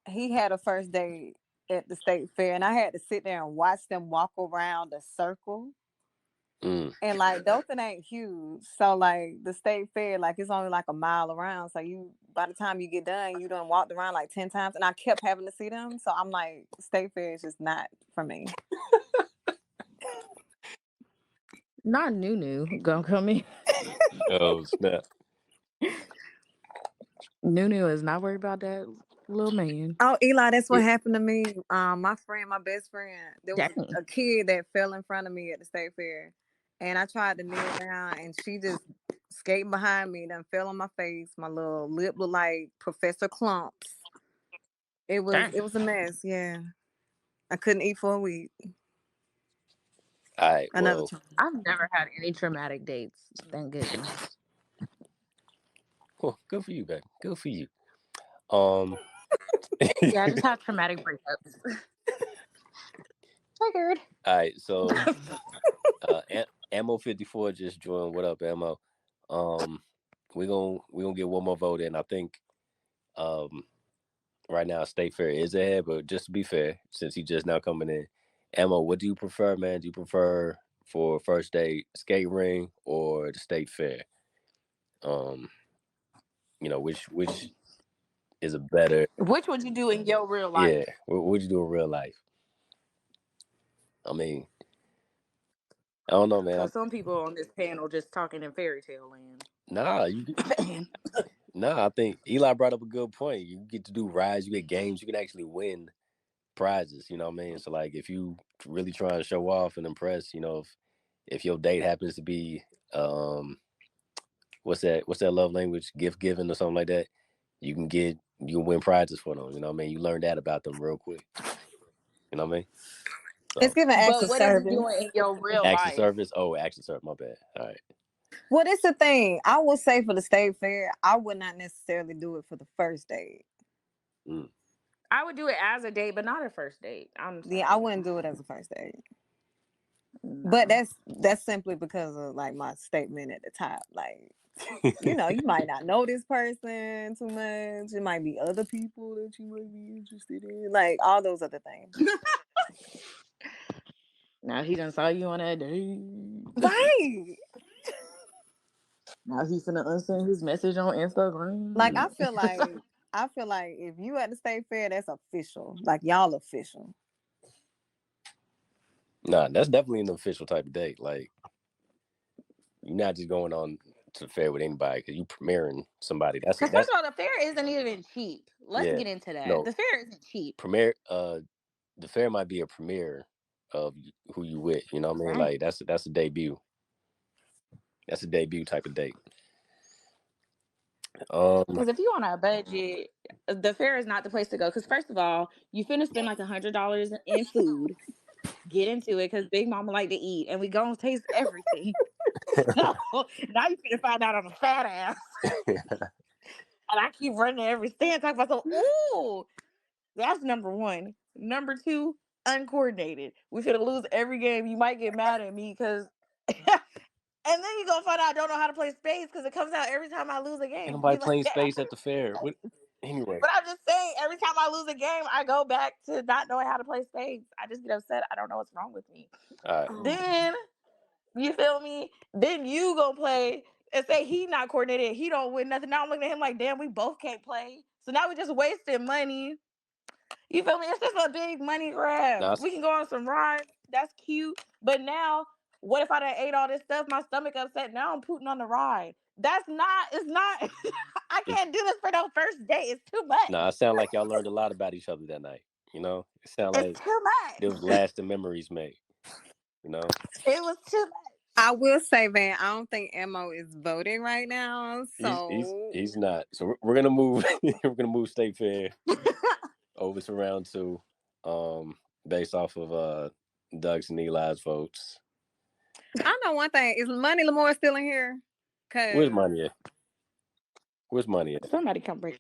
he had a first date at the state fair, and I had to sit there and watch them walk around the circle. Mm. And like Dothan ain't huge. So like the state fair, like it's only like a mile around. So you by the time you get done, you done walked around like 10 times. And I kept having to see them. So I'm like, state fair is just not for me. Not Nunu gonna come in. Oh snap! Nunu is not worried about that little man. Oh, Eli, that's what Yeah. happened to me. My friend, my best friend, there was Dang. a kid that fell in front of me at the state fair. And I tried to kneel down and she just skating behind me, then fell on my face. My little lip looked like Professor Clumps. It was Dang. it was a mess, yeah. I couldn't eat for a week. All right. Another Well, time. I've never had any traumatic dates. Thank goodness. cool. Good for you, baby. Good for you. Um. Yeah, I just have traumatic breakups. Triggered. All right. So, Ammo 54 just joined. What up, Ammo? Um, we gonna get one more vote in. I think. Um, right now State Fair is ahead, but just to be fair, since he just now coming in, Ammo, what do you prefer, man? Do you prefer for first date skate ring or the State Fair? Um, which is a better? Which would you do in your real Yeah, life? what would you do in real life? I mean, I don't know, man. Because some people on this panel just talking in fairy tale land. Nah, nah. I think Eli brought up a good point. You get to do rides, you get games, you can actually win prizes. You know what I mean? So like, if you really try and show off and impress, if your date happens to be what's that love language, gift giving or something like that, you can win prizes for them. You know what I mean? You learn that about them real quick. You know what I mean? It's So giving acts But of what are you service. doing in your real acts of life? service. Oh, acts of service. My bad. All right. Well, that's the thing. I would say for the state fair, I would not necessarily do it for the first date. Mm. I would do it as a date, but not a first date. I'm Yeah, I sorry. wouldn't do it as a first date. But No. that's simply because of like my statement at the top. Like, you might not know this person too much. It might be other people that you might be interested in. Like all those other things. Now he done saw you on that date. Right. Now he's gonna unsend his message on Like Instagram. I feel like if you at the state fair, that's official. Like y'all official. Nah, that's definitely an official type of date. Like, you're not just going on to the fair with anybody because you premiering somebody. That's Because first that's of all, the fair isn't even cheap. Let's yeah. get into that. No, The fair isn't cheap. premiere. The fair might be a premiere of who you with. You know what I mean? Right. Like that's a debut. That's a debut type of date. Um, Because if you on a budget, the fair is not the place to go. Because first of all, you finna spend like $100 in food. Get into it because Big Mama like to eat, and we gonna taste everything. So now you finna find out I'm a fat ass, and I keep running to every stand talking about so. Ooh, that's number one. Number two, uncoordinated. We finna lose every game. You might get mad at me because. And then you gonna find out I don't know how to play spades because it comes out every time I lose a ain't game. nobody You like playing that? space at the fair. What? Anyway, But I'm just saying, every time I lose a game, I go back to not knowing how to play spades. I just get upset. I don't know what's wrong with me. all right. Oh. Then you feel me? Then you go play and say he not coordinated. He don't win nothing. Now I'm looking at him like, damn, we both can't play. So now we just wasting money. You feel me? It's just a big money grab. Now, We can go on some rides. That's cute. But now, what if I done ate all this stuff? My stomach upset. Now I'm putting on the ride. That's not. It's not. I it, can't do this for no first date. It's too much. now it sound like y'all learned a lot about each other that night. It sound like It's too there was much. lasting memories made. You know, It was too I will say, Van, I don't think Mo is voting right now. he's So not. So we're gonna move. We're gonna move State Fair much. over to round two, based off of Doug's and Eli's votes. I know one thing. Is Money Lamore still in here? Where's Cause money at? Where's money at? Somebody come break.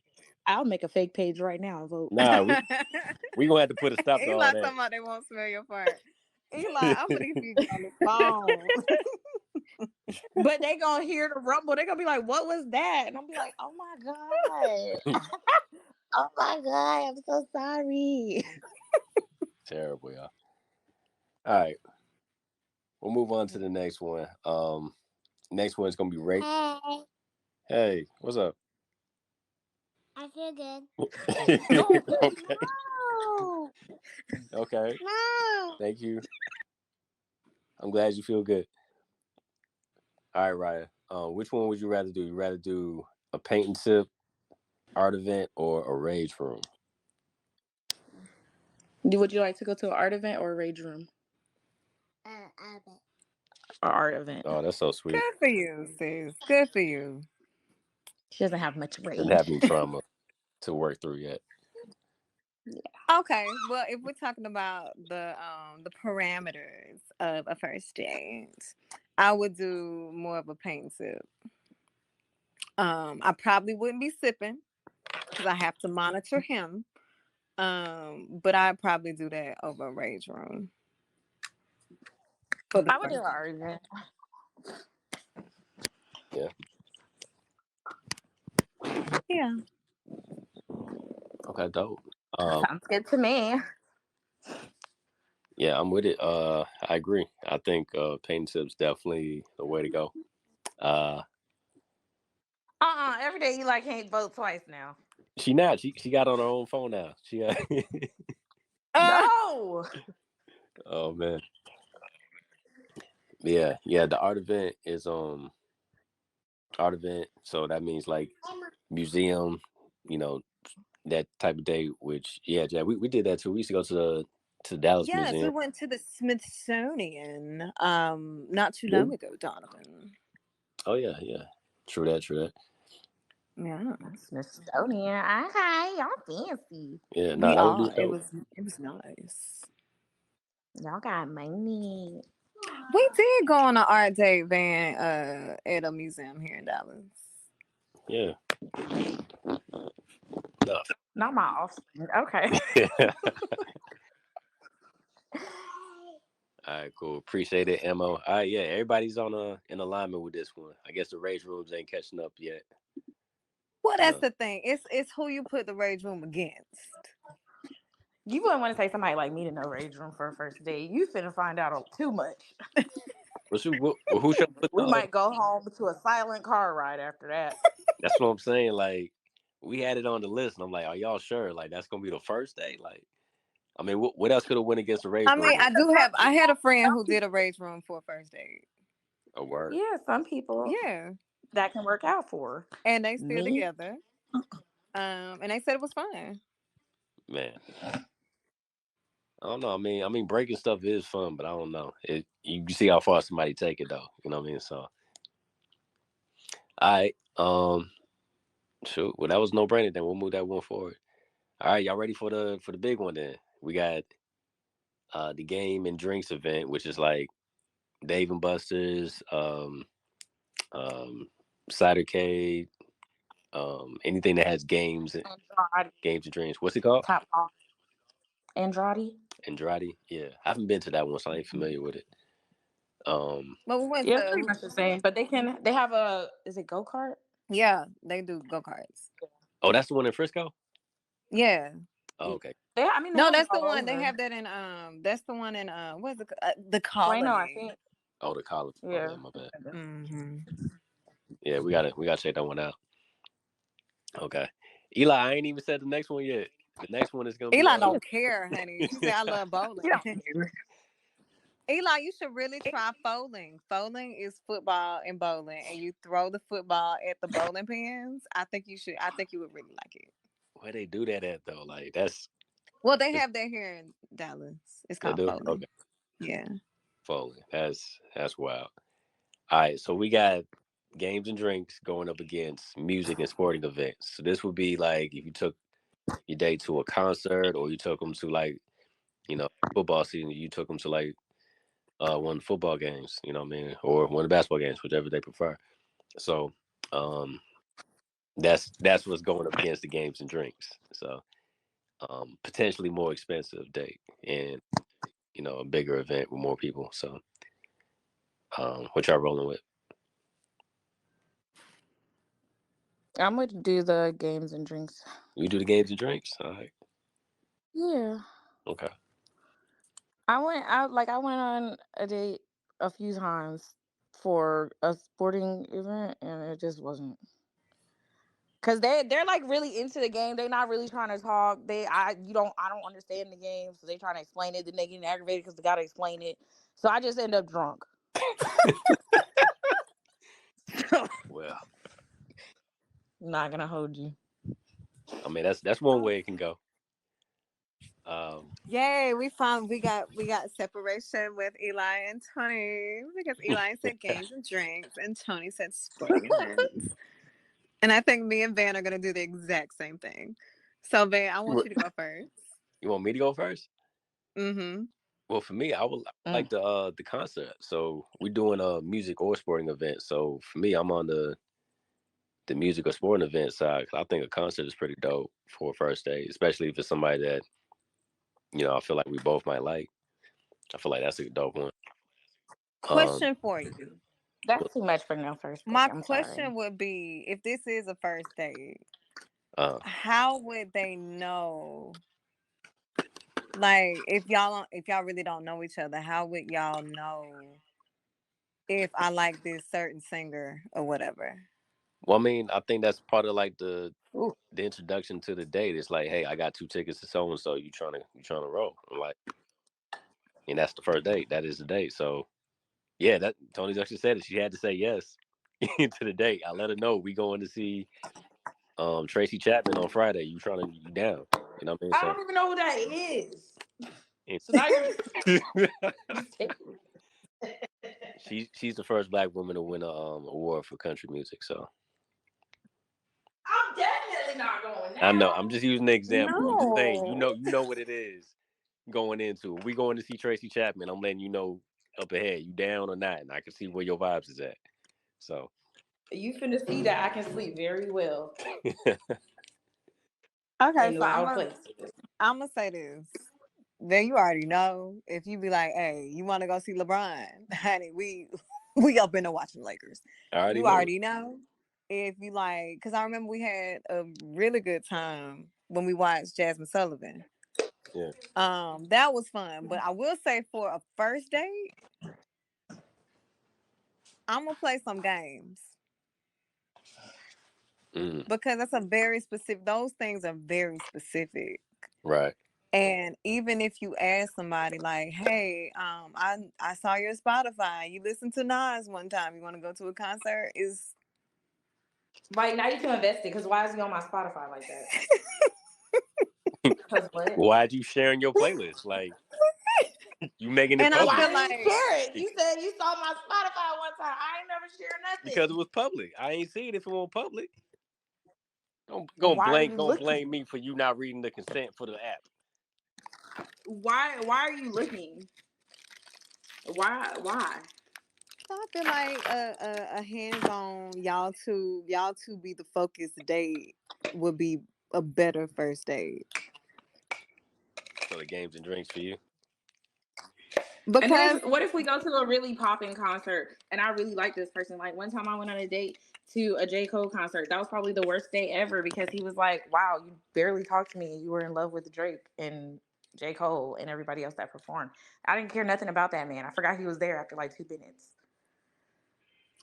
I'll make a fake page right now and vote. Nah, we gonna have to put a stop to all Eli that. talking about they won't smell your fart. Eli, I'm gonna need you to get on the phone. But they gonna hear the rumble. They gonna be like, "What was that?" And I'll be like, "Oh my god, oh my god, I'm so sorry." Terrible, y'all. All right. we'll move on to the next one. Next one is gonna be Ray. Hey, Hey, what's up? I feel good. No. Okay. No, Okay. no. Thank you. I'm glad you feel good. All right, Raya. Which one would you rather do? You rather do a paint and sip art event or a rage room? Would you like to go to an art event or a rage room? I bet. Or art event. Oh, that's so sweet. Good for you, sis. Good for you. She doesn't have much Didn't rage. have any trauma to work through yet. Okay, well, if we're talking about the parameters of a first date, I would do more of a paint sip. I probably wouldn't be sipping because I have to monitor him. But I'd probably do that over a rage room for the I would do an first. art event. Yeah. Yeah. Okay, dope. Sounds good to me. Yeah, I'm with it. I agree. I think paint and sip's definitely the way to go. Uh, Every day you like can't vote twice now. she not. She got on her own phone now. She got. Uh, No. Oh man. Yeah, yeah. The art event is art event, so that means like museum, you know, that type of day. Which yeah, yeah, we did that too. We used to go to the Dallas yes, we Museum. went to the Smithsonian not too long Really? ago, Donovan. Oh yeah, yeah. True that. True that. Yeah. Smithsonian. Okay, y'all fancy. Yeah. Nah, We that would be are. It dope. was nice. Y'all got money. We did go on an art date van at a museum here in Dallas. Yeah. No. Not my offspring. Okay. All right, cool. Appreciate it, Mo. All right, yeah, everybody's on in alignment with this one. I guess the rage rooms ain't catching up yet. Well, that's Uh, the thing. It's who you put the rage room against. You wouldn't want to take somebody like me to no rage room for a first date. You finna find out too much. who should put We the? might go home to a silent car ride after that. That's what I'm saying. Like, we had it on the list, and I'm like, are y'all sure? Like, that's gonna be the first day? Like, I mean, what else could have went against the rage I room? mean, I mean, I had a friend who did a rage room for a first date. A word, yeah, some people Yeah. that can work out for And they still me. together. And they said it was fun. man. I don't know. I mean, breaking stuff is fun, but I don't know. You see how far somebody take it though. You know what I mean? So, all right. Shoot. Well, that was no brainer. Then we'll move that one forward. All right, y'all ready for the big one? Then we got the game and drinks event, which is like Dave and Buster's, um, Cidercade, anything that has Andrade, games and drinks. What's it called? top off. Andrade. Andrade. Yeah, I haven't been to that one, so I ain't familiar with it. Um, But we went Yeah, it's pretty to much the same. But they have a, is it go kart? yeah, they do go-karts. oh, that's the one in Frisco. Yeah. Oh, okay. I mean, they No, have it that's the all one. They over. have that in that's the one in what's it the Plano, I Colony. think. Oh, the college. My Yeah. bad. My bad. Hmm. Yeah, we gotta check that one out. Okay. Eli, I ain't even said the next one yet. The next one is gonna be Eli don't care, honey. She said I love bowling. Yeah. Eli, you should really try foaling. Foaling is football and bowling, and you throw the football at the bowling pins. I think you should. I think you would really like it. where they do that at though. Like that's Well, they it's, have that here in Dallas. It's they called do. Okay. foaling. Yeah. Foley. That's wild. All right, so we got games and drinks going up against music and sporting events. So this would be like if you took your date to a concert, or you took them to like football season. You took them to like one of the football games. You know what I mean, or one of the basketball games, whichever they prefer. So um, that's what's going up against the games and drinks. So potentially more expensive date and a bigger event with more people. So what y'all rolling with? I'm going to do the games and drinks. You do the games and drinks. All right. Yeah. Okay. I went on a date a few times for a sporting event, and it just wasn't. Cause they're like really into the game. They're not really trying to talk. I don't understand the game, so they trying to explain it. Then they getting aggravated because they gotta explain it. So I just end up drunk. Well, Not gonna hold you. I mean that's one way it can go. Yay, we got separation with Eli and Tony because Eli said games and drinks and Tony said sporting events. And I think me and Van are gonna do the exact same thing. So Van, I want you to go first. You want me to go first? Mm-hmm. Well, for me, I would like Mm. the concert. So we're doing a music or sporting event. So for me, I'm on the music or sporting event side. 'Cause I think a concert is pretty dope for a first date, especially if it's somebody that I feel like we both might like. I feel like that's a dope one. Um, Question for you. That's too much for no first date. My I'm sorry. question would be, if this is a first date, uh, how would they know? Like, if y'all really don't know each other, how would y'all know if I like this certain singer or whatever? well, I mean, I think that's part of like Ooh. the introduction to the date. It's like, hey, I got 2 tickets to so and so. You trying to roll? I'm like, and that's the first date. That is the date. So yeah, that Tony's actually said it. She had to say yes to the date. I let her know we going to see Tracy Chapman on Friday. You down? You know what I mean? I So don't even know who that is. and So now you're just taking. she's the first black woman to win a award for country music. So I'm definitely not going I know now. I'm just using the example. I'm just saying No. you know what it is going into. If we going to see Tracy Chapman, I'm letting you know up ahead. You down or not? And I can see where your vibes is at. So You finna see that I can sleep very well Okay, in so I'm loud gonna places. I'm gonna say this. Then you already know. If you be like, "Hey, you want to go see LeBron?" Honey, we up in there watching Lakers. I already You know. already know. If you like, because I remember we had a really good time when we watched Jasmine Sullivan. Yeah. That was fun. But I will say, for a first date, I'm gonna play some games Mm, because that's a very specific. Those things are very specific. right. And even if you ask somebody like, "Hey, I saw your Spotify. You listened to Nas one time. You want to go to a concert?" Is Like now you too invested because why is he on my Spotify like that? Because what? Why'd you sharing your playlist? Like you making it and I Why feel public did you like share it? You said you saw my Spotify one time. I ain't never share because it nothing. was public. I ain't seen it if it was public. Don't Why are you gonna looking? blame me for you not reading the consent for the app. Why are you looking? Why? I feel like a hands on y'all two be the focused date would be a better first date So the games and drinks for you. And then because what if we go to a really popping concert and I really like this person? Like one time I went on a date to a J. Cole concert. That was probably the worst date ever because he was like, wow, you barely talked to me and you were in love with Drake and J. Cole and everybody else that performed. I didn't care nothing about that man. I forgot he was there after like 2 minutes.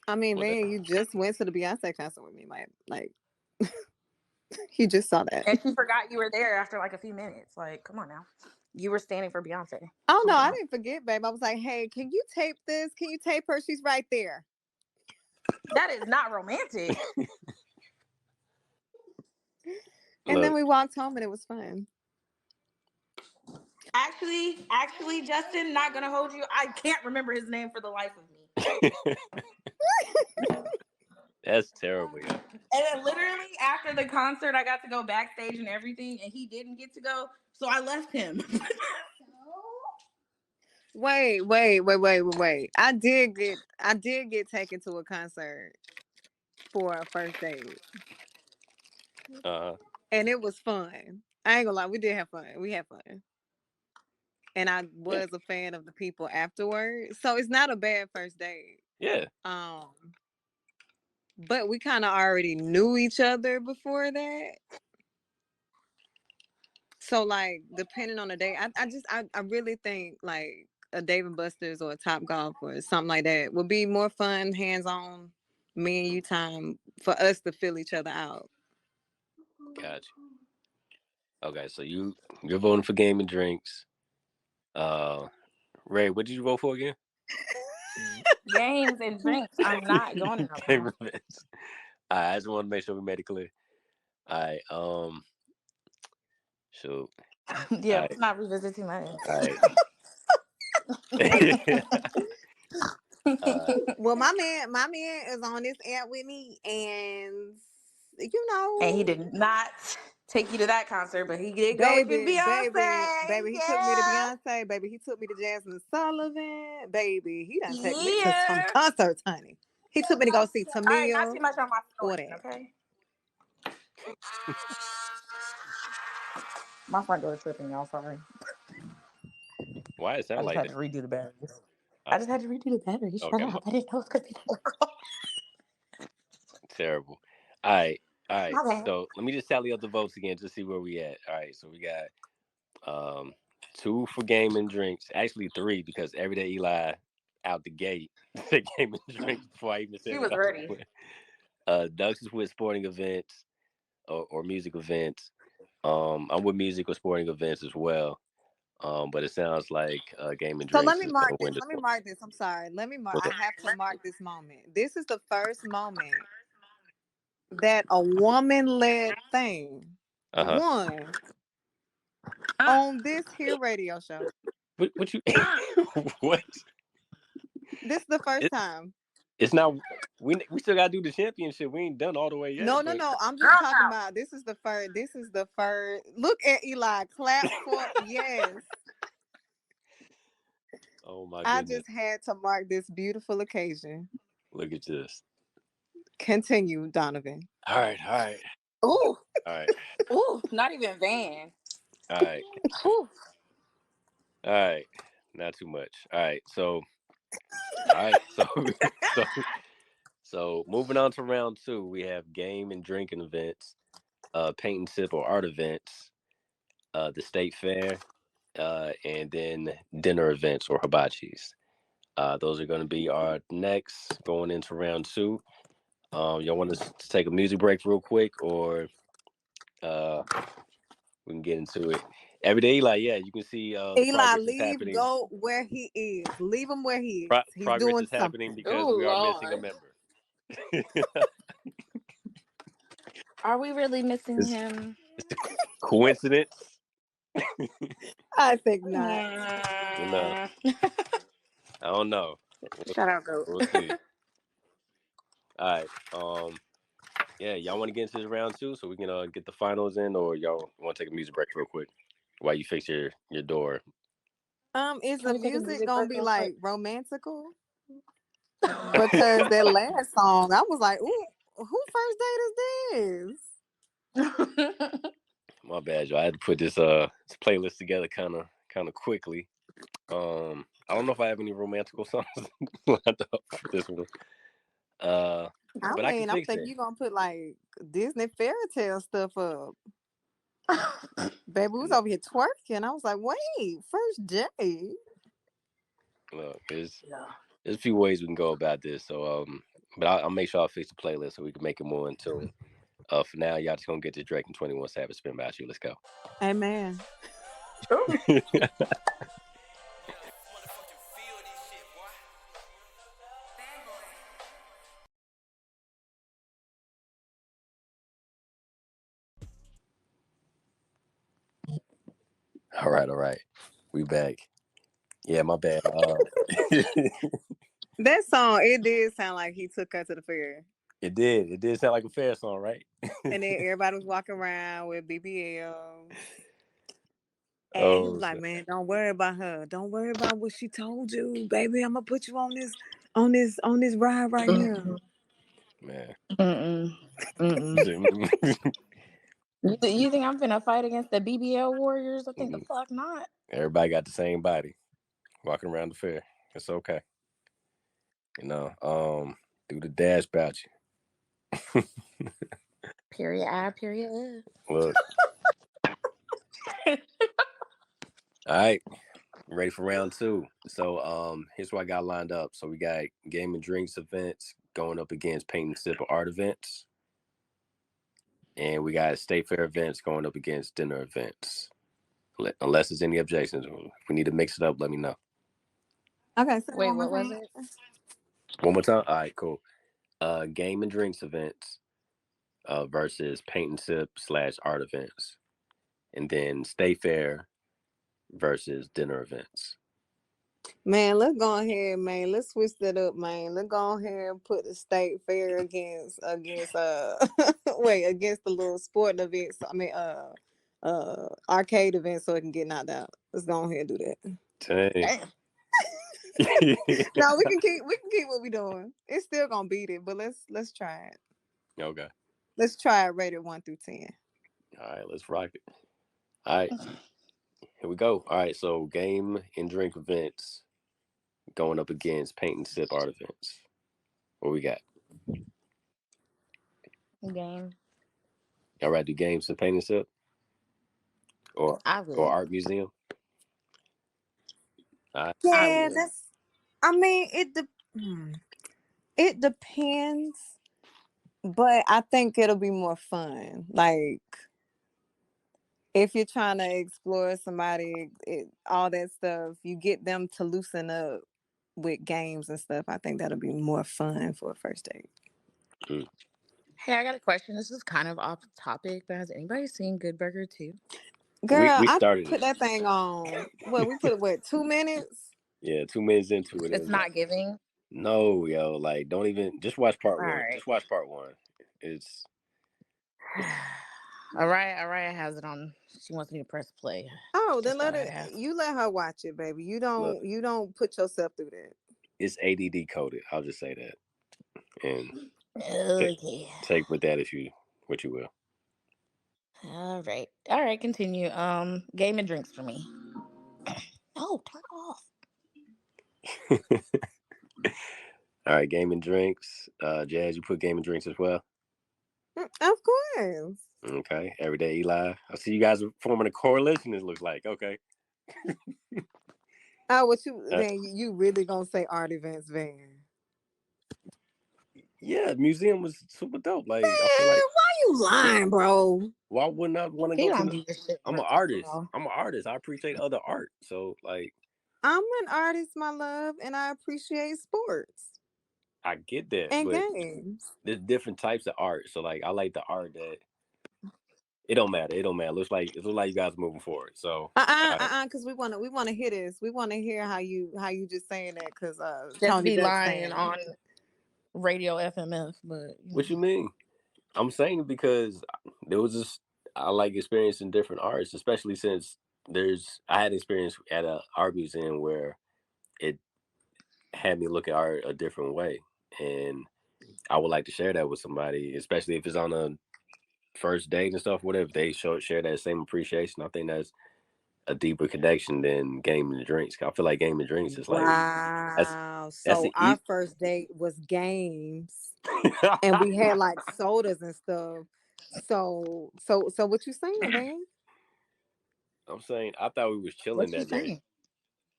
I mean, Well, man, you just went to the Beyonce concert with me, like you just saw that. And she forgot you were there after like a few minutes. Like, come on now. You were standing for Beyonce. Oh no, Calm I down. didn't forget, babe. I was like, hey, can you tape this? Can you tape her? She's right there. That is not romantic. And then look, we walked home and it was fun. Actually, Justin, not gonna hold you. I can't remember his name for the life of me. that's terrible, yeah. And then literally after the concert, I got to go backstage and everything, and he didn't get to go, so I left him. Wait. I did get taken to a concert for a first date. Uh And it was fun. I ain't gonna lie, we did have fun. We had fun. And I yeah, was a fan of the people afterwards. So it's not a bad first date. yeah, Um, but we kind of already knew each other before that. So like depending on the day, I really think like a Dave and Buster's or a Top Golf or something like that would be more fun, hands on, me and you time for us to fill each other out. Gotcha. Okay, so you're voting for game and drinks. Ray, what did you vote for again? Games and drinks. I'm not going to no Game concert. events. All right, I just want to make sure we made it clear. All right. So. Yeah, All let's right. not revisit too much. All right. Well, my man is on this app with me, and you know, And he did not take you to that concert, but he did go with you to Beyonce. baby, he took me to Yeah. Beyonce, baby. He took me to Jasmine Sullivan, baby. He done take me to some Yeah. concerts, honey. He took me to go see All right, not Tamia. too much on my Or story, that. okay? My front door tripping, y'all. Sorry. Why it I sound just like had that? to redo the batteries. I just had to redo the batteries. Shut Okay, up. I didn't know it was going to be that terrible. All right. All right. My bad. So let me just tally up the votes again to see where we at. All right. So we got 2 for game and drinks. Actually 3 because Everyday Eli out the gate said game and drinks before I even She said was what I ready. was with. Doug's is with sporting events or music events. I'm with music or sporting events as well. But it sounds like game and So let drinks me is going mark to this. win this Let me one. mark this. I'm sorry. Let me mark. What's I up? have to mark this moment. This is the first moment that a woman-led thing Uh-huh. won on this here radio show. What you what? This is the first It, time. it's not we still gotta do the championship. We ain't done all the way yet, No, no, but no. I'm Girl, just talking no. about this is the first. This is the first. Look at Eli. Clap for yes. oh my I goodness. just had to mark this beautiful occasion. Look at this. Continue, Donovan. All right, all right, Ooh. all right, Ooh. Not even Van. all right, Ooh. all right. Not too much. All right, so all right, so so so moving on to round 2, we have game and drinking events, paint and sip or art events, the state fair, and then dinner events or hibachis. Those are going to be our next going into round 2. Y'all want to take a music break real quick, or we can get into it. Everyday Eli, yeah, you can see the Eli, progress is leave. happening. Go where he is. Leave him where he is. He's Progress doing is happening something. because we Ooh, are missing a Lord. member. Are we really missing it's, him? it's a coincidence. I think not. You know, I don't know. Shout out, Goat. We'll see. All right. Yeah, y'all want to get into this round 2 so we can get the finals in, or y'all want to take a music break real quick while you fix your door? Is Can the we take a music music gonna break be real quick? like romantical? Because that last song, I was like, ooh, who first date is this? My bad, y'all. I had to put this playlist together kind of quickly. I don't know if I have any romantical songs lined up for this one. I But I can mean, I'm fix thinking it. you're gonna put like Disney fairy tale stuff up. Baby, we was over here twerking. I was like, wait, first date. Look, Yeah. there's a few ways we can go about this. So but I'll make sure I fix the playlist so we can make it more in tune. For now, y'all just gonna get this Drake and 21 Savage spin about you. Let's go. Amen. All right. We back. Yeah, my bad. That song, it did sound like he took her to the fair. It did. It did sound like a fair song, right? And then everybody was walking around with BBL. And he Oh, was like, man, don't worry about her. Don't worry about what she told you, baby. I'm gonna put you on this ride right here. man. Mm-mm. Mm-mm. You think I'm finna fight against the BBL Warriors? I think the fuck not. Everybody got the same body walking around the fair. It's okay. Do the dash about you. Period I, period. Look. All right. Ready for round two. So here's what I got lined up. So we got game and drinks events going up against paint and sip art events. And we got state fair events going up against dinner events. Unless there's any objections. If we need to mix it up, let me know. Okay, say it Wait, one more what was time. it? One more time? All right, cool. Game and drinks events versus paint and sip / art events. And then state fair versus dinner events. Man, let's go ahead, man. Let's switch that up, man. Let's go ahead and put the state fair against wait, against the little sporting events. I mean arcade events so it can get knocked out. Let's go ahead and do that. Dang. Damn. No, we can keep what we doing. It's still gonna beat it, but let's try it. Okay. Let's try it rated 1 through 10. All right, let's rock it. All right, here we go. All right, so game and drink events going up against paint and sip art events. What we got? Game. All right, do games and paint and sip or I would. art museum? All right. I Yeah, would. that's I mean it depends, but I think it'll be more fun. Like if you're trying to explore somebody, all that stuff, you get them to loosen up with games and stuff. I think that'll be more fun for a first date. Mm. Hey, I got a question. This is kind of off topic, but has anybody seen Good Burger 2? Girl, We I started put it. that thing on. Well, we put it 2 minutes. Yeah, 2 minutes into it, it It's was like, not giving. no, yo, like don't even just watch part All one. right. Just watch part one. It's Araya has it on. She wants me to press play. Oh, then Just let thought I'd it. ask. You let her watch it, baby. You look, don't put yourself through that. it's ADD coded. I'll just say that, and Okay. take with that if you what you will. All right. All right. Continue. Game and drinks for me. No, turn it off. All right, game and drinks. Jazz, you put game and drinks as well. Of course. Okay, everyday Eli. I see you guys are forming a coalition. It looks like okay. Oh, what you Uh, then? You really gonna say art events, Van? yeah, museum was super dope. Like I feel Man, like why you lying, bro? why wouldn't I want to He go to? don't do this shit I'm an virtual artist. ball. I'm an artist. I appreciate other art. So like I'm an artist, my love, and I appreciate sports I get that, and but games. there's different types of art. So like I like the art that it don't matter. It don't matter. It looks like you guys are moving forward. So all right. Because we wanna hear this. We wanna hear how you just saying that because Just Tony be Duck lying saying it. on Radiofmf, but What you mean? I'm saying because there was just I like experiencing different arts, especially since I had experience at a art museum where it had me look at art a different way, and I would like to share that with somebody, especially if it's on a first date and stuff. Whatever they share that same appreciation, I think that's a deeper connection than game and drinks. I feel like game and drinks is like that's Wow. that's So the our first date was games and we had like sodas and stuff. So what you saying, man? I'm saying I thought we was chilling what you that day, saying?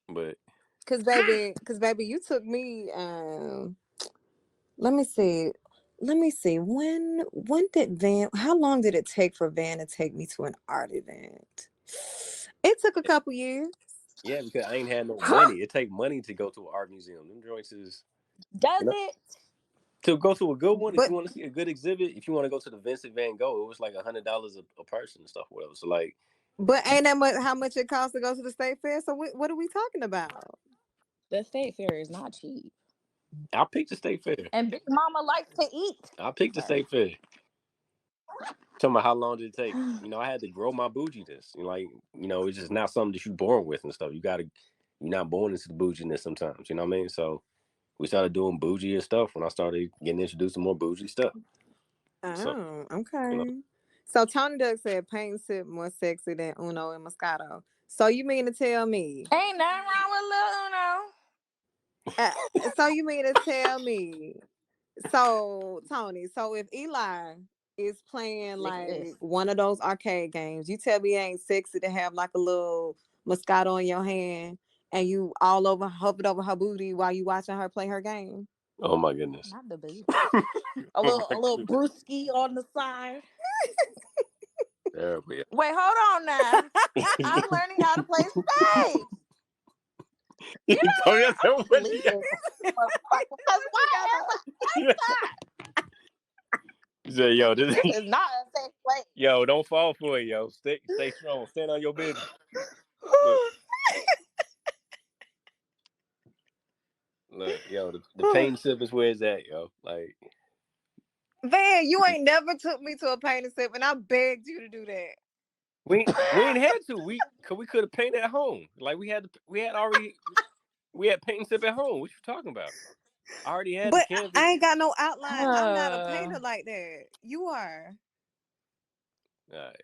but Cause baby, you took me let me see. Let me see. When did Van how long did it take for Van to take me to an art event? It took a couple years. yeah, because I ain't had no money. It take money to go to an art museum. Them joints is Does you know it? to go to a good one. If But you want to see a good exhibit, if you want to go to the Vincent Van Gogh, it was like $100 a person and stuff, whatever. So like, but ain't that much how much it costs to go to the state fair? So what are we talking about? The state fair is not cheap, I picked the state fair. and Big Mama likes to eat. I picked the Sorry. state fair. Talking about how long did it take? I had to grow my bouginess. It's just not something that you born with and stuff. You're not born into the bouginess sometimes. You know what I mean? So we started doing bougie stuff when I started getting introduced to more bougie stuff. So Oh, you know, okay. So Tony Duck said paint sip more sexy than Uno and Moscato. So you mean to tell me? Ain't nothing wrong with Lil Uno. Uh, so you mean to tell me? So Tony, so if Eli is playing Look at like this. one of those arcade games, you tell me it ain't sexy to have like a little Moscato in your hand and you all over hovered over her booty while you watching her play her game. Oh my goodness. Not the booty. Oh my a little goodness. brewski on the side. There we are. Wait, hold on now. I'm learning how to play spades. You know what? I'm gonna leave this motherfucker. Because why You say, yo, this is not a safe place. Yo, don't fall for it, yo. Stay strong. Stand on your business. Look, yo, the pain sip is where it's at, yo. Like, Van, you ain't never took me to a paint and sip, and I begged you to do that. we ain't had to. We could have painted at home. Like we had paint and sip at home. What you talking about? I already had the canvas. I ain't got no outline. I'm not a painter like that. You are. All right.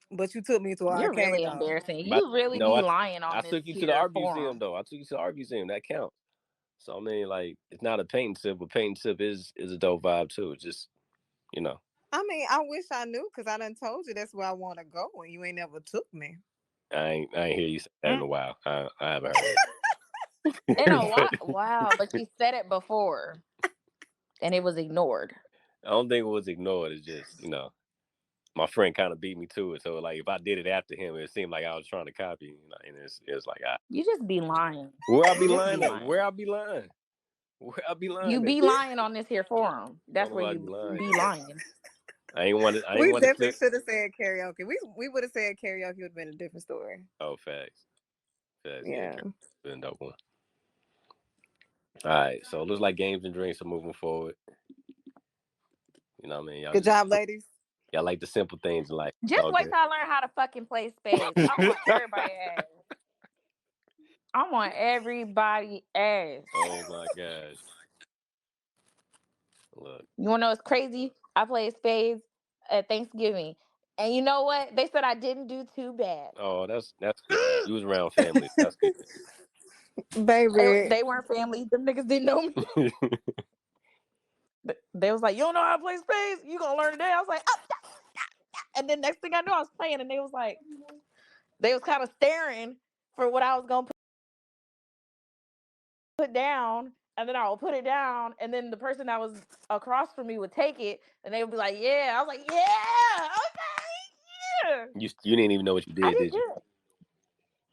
But you took me to an You're arcade. really embarrassing. You really be lying on I this took you to here the art forum. museum, though. I took you to the art museum. That counts. So I mean, like, it's not a paint and sip, but paint and sip is a dope vibe too. It's just, you know. I mean, I wish I knew because I done told you that's where I want to go, and you ain't never took me. I ain't hear you say that in a while. I haven't heard it. In a while, wow! But you said it before, and it was ignored. I don't think it was ignored. It's just, you know, my friend kind of beat me to it. So like, if I did it after him, it seemed like I was trying to copy. You know, and it's like, you just be lying. Where I be lying at? Where I be lying? Where I be lying? You be lying on this here forum. That's where you be lying. I ain't want to. We definitely should have said karaoke. We would have said karaoke would have been a different story. Oh, facts. Yeah. Been a dope one. All right, so it looks like games and drinks are moving forward. You know what I mean? Y'all Good job, ladies. Y'all like the simple things in life. Just wait till I learn how to fucking play spades. I want everybody ass. I want everybody ass. Oh my gosh. Look. You wanna know what's crazy? I played spades at Thanksgiving. And you know what? They said I didn't do too bad. Oh, that's good. You was around family. That's good. Baby. They weren't family. Them niggas didn't know me. They was like, you don't know how to play spades? You gonna learn today? I was like, oh, and then next thing I knew, I was playing, and they was kind of staring for what I was gonna put down, and then I would put it down, and then the person that was across from me would take it, and they would be like, yeah. I was like, yeah, okay, yeah. You didn't even know what you did, did you?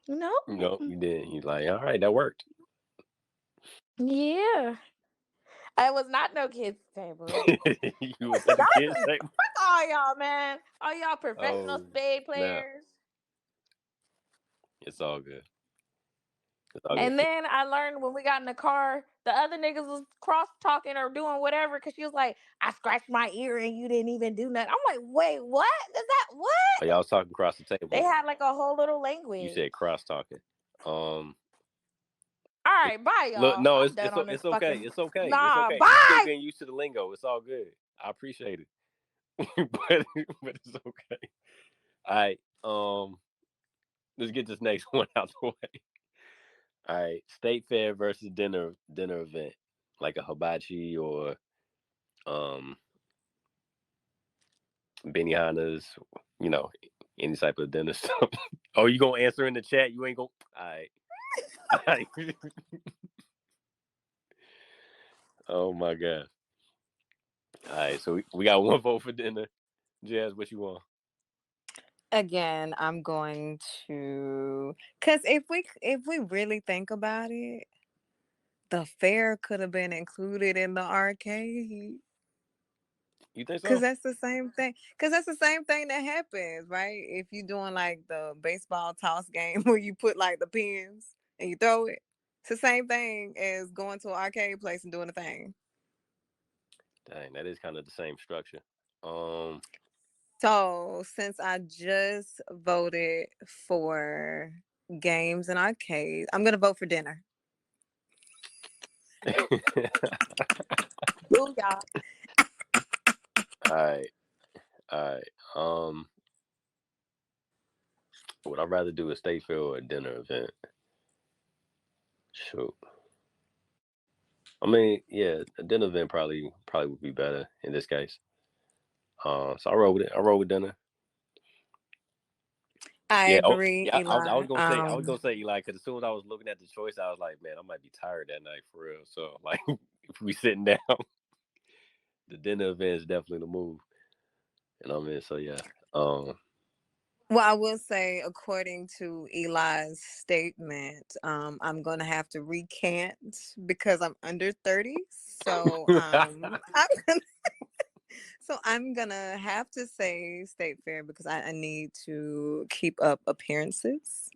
No. No, you didn't. You're like, all right, that worked. Yeah. I was not no kids table. You was at the kids table? Fuck all y'all, man. All y'all professional spade players. Nah. It's all good. And then I learned when we got in the car, the other niggas was cross talking or doing whatever because she was like, I scratched my ear and you didn't even do nothing. I'm like, wait, what? Is that what? Oh, y'all was talking across the table. They had like a whole little language. You said cross talking. All right, bye, y'all. Look, no, it's okay. It's okay. Nah, it's okay. bye. You're still getting used to the lingo. It's all good. I appreciate it. but it's okay. All right. Let's get this next one out the way. All right. State fair versus dinner event. Like a hibachi or Benihana's, you know, any type of dinner stuff. Oh, you gonna answer in the chat? You ain't gonna. All right. Oh my god. All right, so we got one vote for dinner. Jazz, what you want? Again, I'm going to, because if we really think about it, the fair could have been included in the arcade. You think so? Because that's the same thing. Because that's the same thing that happens, right? If you're doing like the baseball toss game where you put like the pins and you throw it, it's the same thing as going to an arcade place and doing the thing. Dang, that is kind of the same structure. So since I just voted for games and arcades, I'm gonna vote for dinner. Ooh, y'all. All right. Would I rather do a state fair or a dinner event? Shoot. I mean, yeah, a dinner event probably would be better in this case. So I roll with it. I roll with dinner. I Yeah. Oh, agree, yeah. I Eli. was gonna say, Eli, because as soon as I was looking at the choice, I was like, man, I might be tired that night for real. So, like, if we sitting down, the dinner event is definitely the move. You know what I mean? So yeah. Um. Well, I will say, according to Eli's statement, I'm gonna have to recant because I'm under 30. So I'm gonna have to say State Fair because I need to keep up appearances.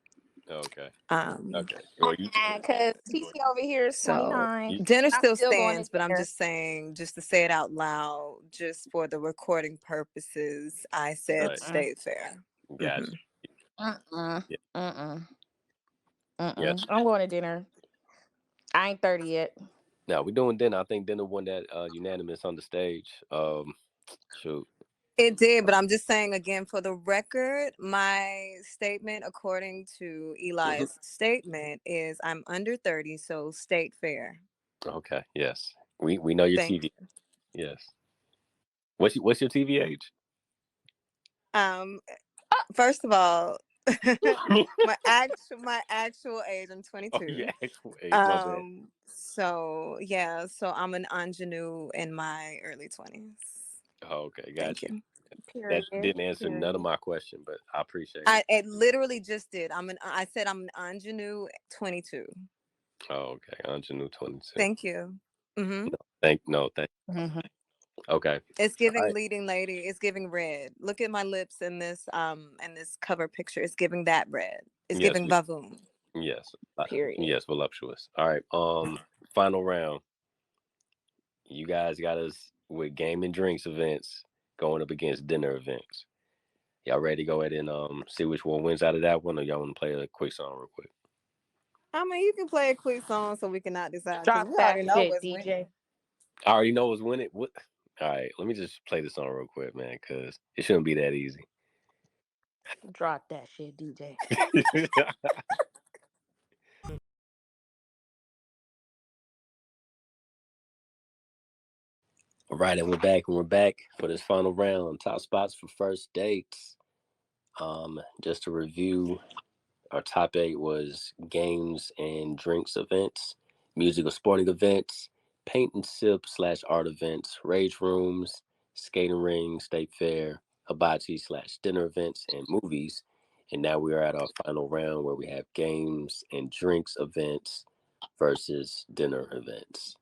Okay. Um, Okay. Well, Because TC over here is so 29. dinner I'm still still going to stands, but I'm dinner. just saying, just to say it out loud, just for the recording purposes, I said right. State Fair. Gotcha. Mm-mm. Yeah. Mm-mm. Yes. I'm going to dinner. I ain't 30 yet. Now we're doing dinner. I think dinner won that unanimous on the stage. Shoot. It did, but I'm just saying again for the record, my statement, according to Eli's statement, is I'm under 30, so State Fair. Okay. Yes. We know your Thank TV. Yes. What's your TV age? you. First of all, my actual age, I'm Oh, your 22. actual age. My bad. So yeah, so I'm an ingenue in my early 20s. Oh, okay. Thank Gotcha. you. That Period. didn't answer none of Period. my question, but I appreciate it. It literally just did. I said I'm an ingenue 22. Oh, okay. Ingenue 22. Thank you. Mm-hmm. Thank. Mhm. Okay. It's All giving right. leading lady. It's giving red. Look at my lips in this cover picture. It's giving that red. It's Yes. giving Vavoom. Yes. Period. Yes. Voluptuous. All right. Final round. You guys got us with game and drinks events going up against dinner events. Y'all ready to go ahead and see which one wins out of that one, or y'all want to play a quick song real quick? I mean, you can play a quick song so we cannot decide because Drop we already that know shit, what's winning. DJ. I already know what's winning. What? All right, let me just play the song real quick, man, because it shouldn't be that easy. Drop that shit, DJ. All right, and we're back for this final round. Top spots for first dates. Just to review, our top 8 was games and drinks events, musical sporting events, paint and sip / art events, rage rooms, skating ring, state fair, hibachi / dinner events, and movies. And now we are at our final round where we have games and drinks events versus dinner events.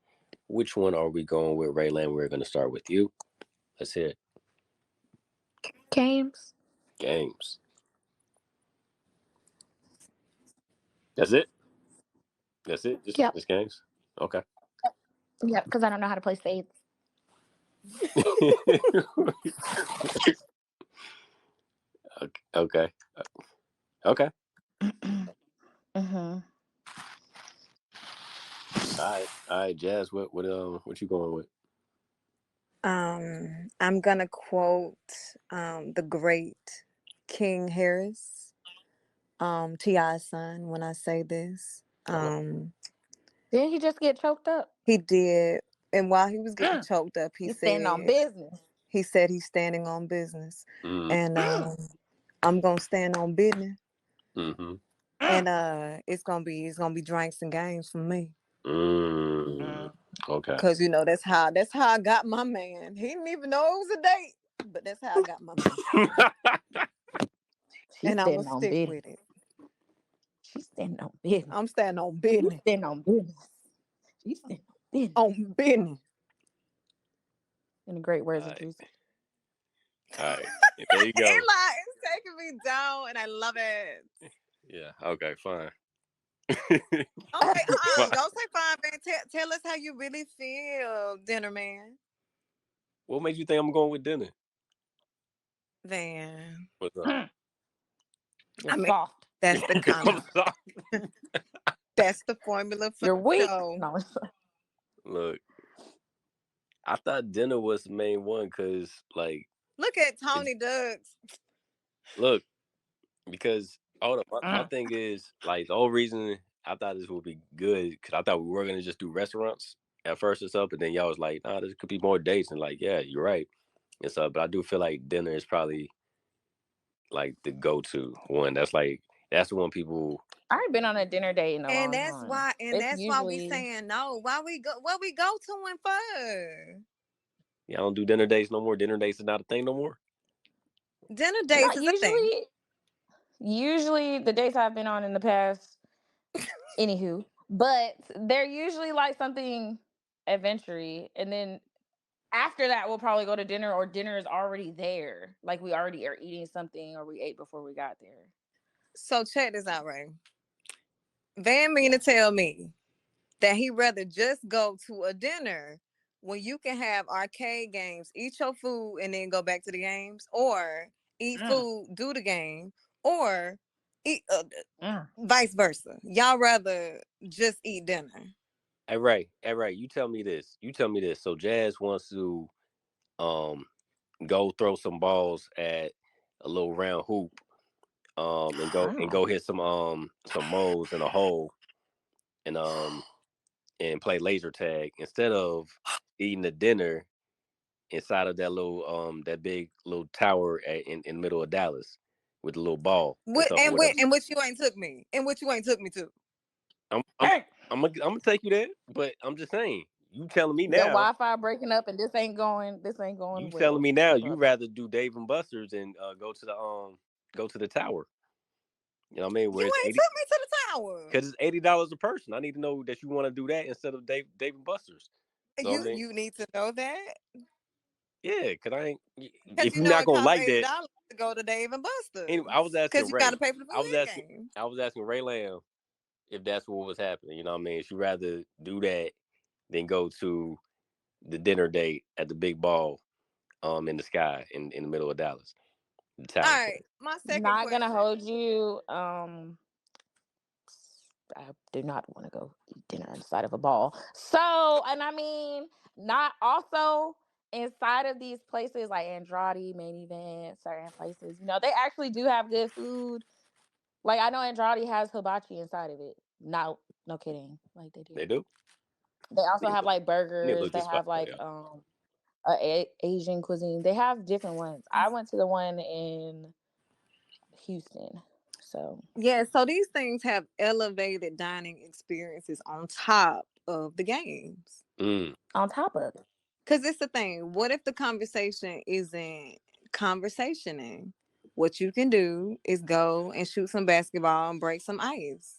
Which one are we going with, Raylan? We're going to start with you. Let's hear it. Games. Games. That's it? That's it? Yep. Just games? Okay. Yep. Because I don't know how to play spades. Okay. Okay. Mm-hmm. All right, Jazz. What you going with? I'm gonna quote the great King Harris, T.I.'s son, when I say this. Okay. Didn't he just get choked up? He did, and while he was getting choked up, He's standing on business. he said he's standing on business, Mm. and I'm gonna stand on business, Mm-hmm. and it's gonna be drinks and games for me. Okay. Cause you know that's how I got my man. He didn't even know it was a date, but that's how I got my man. She's And I'm gonna standing on stick business. with it. She's standing on business. I'm standing on She's business. standing on business. She's standing on business. On business. In the great words All of right. Juicy. All right. There you go. Eli is taking me down, and I love it. Yeah. Okay. Fine. Okay, Fine. don't say fine, man. Tell us how you really feel, dinner man. What makes you think I'm going with dinner? Van. What's up? You're I mean, soft. that's the I'm comment. sorry. That's the formula for You're the weak. show. No. Look, I thought dinner was the main one because, like, Look at Tony Ducks. look, because my thing is like the whole reason I thought this would be good because I thought we were gonna just do restaurants at first or something, but then y'all was like, nah, there could be more dates, and like, yeah, you're right, and so, but I do feel like dinner is probably like the go-to one. That's the one people. I ain't been on a dinner date in a And long that's time. why, It's we usually saying no. Why we go? What we go to and for? Y'all don't do dinner dates no more. Dinner dates is not a thing no more. Dinner dates not is a thing. usually the dates I've been on in the past, anywho, but they're usually like something adventure-y, and then after that we'll probably go to dinner, or dinner is already there. Like we already are eating something, or we ate before we got there. So check this out, Ray. Van mean to tell me that he rather just go to a dinner when you can have arcade games, eat your food, and then go back to the games, or eat Mm, food, do the game, or eat mm. vice versa. Y'all rather just eat dinner. Hey Ray, you tell me this. You tell me this. So Jazz wants to um go throw some balls at a little round hoop, and Oh. go hit some moles in a hole, and play laser tag instead of eating the dinner inside of that little that big little tower in the middle of Dallas with the little ball and What stuff or and whatever. which you ain't took me, and which you ain't took me to. I'm I'm Hey, I'm gonna take you there, but I'm just saying. You telling me your now? Wi-Fi breaking up, and this ain't going You telling well, me now? You brother. rather do Dave and Buster's and go to the tower? You know what I mean? Where You it's ain't 80 took me to the tower. because it's $80 a person. I need to know that you want to do that instead of Dave and Buster's. So I mean, You need to know that, yeah, because I ain't. because If you you're know not it gonna costs like that, $80 to go to Dave and anyway, I was Buster's, asking because you got to Ray. pay for the I was food asking. and game. I was asking Ray Lamb if that's what was happening. You know what I mean? She rather do that than go to the dinner date at the big ball in the sky in the middle of Dallas, the All tower right, place. my second Not gonna question. hold you. I do not want to go eat dinner inside of a ball. So, and I mean, not also inside of these places like Andrade, Main Event, certain places. They actually do have good food. Like I know Andrade has hibachi inside of it. No, no kidding. Like they They do. do. They also You need have to like you need to burgers. look They this spot have up, like yeah. Asian cuisine. They have different ones. I went to the one in Houston. So Yeah, so these things have elevated dining experiences on top of the games. Mm, on top of it, Because it's the thing. What if the conversation isn't conversationing? What you can do is go and shoot some basketball and break some ice.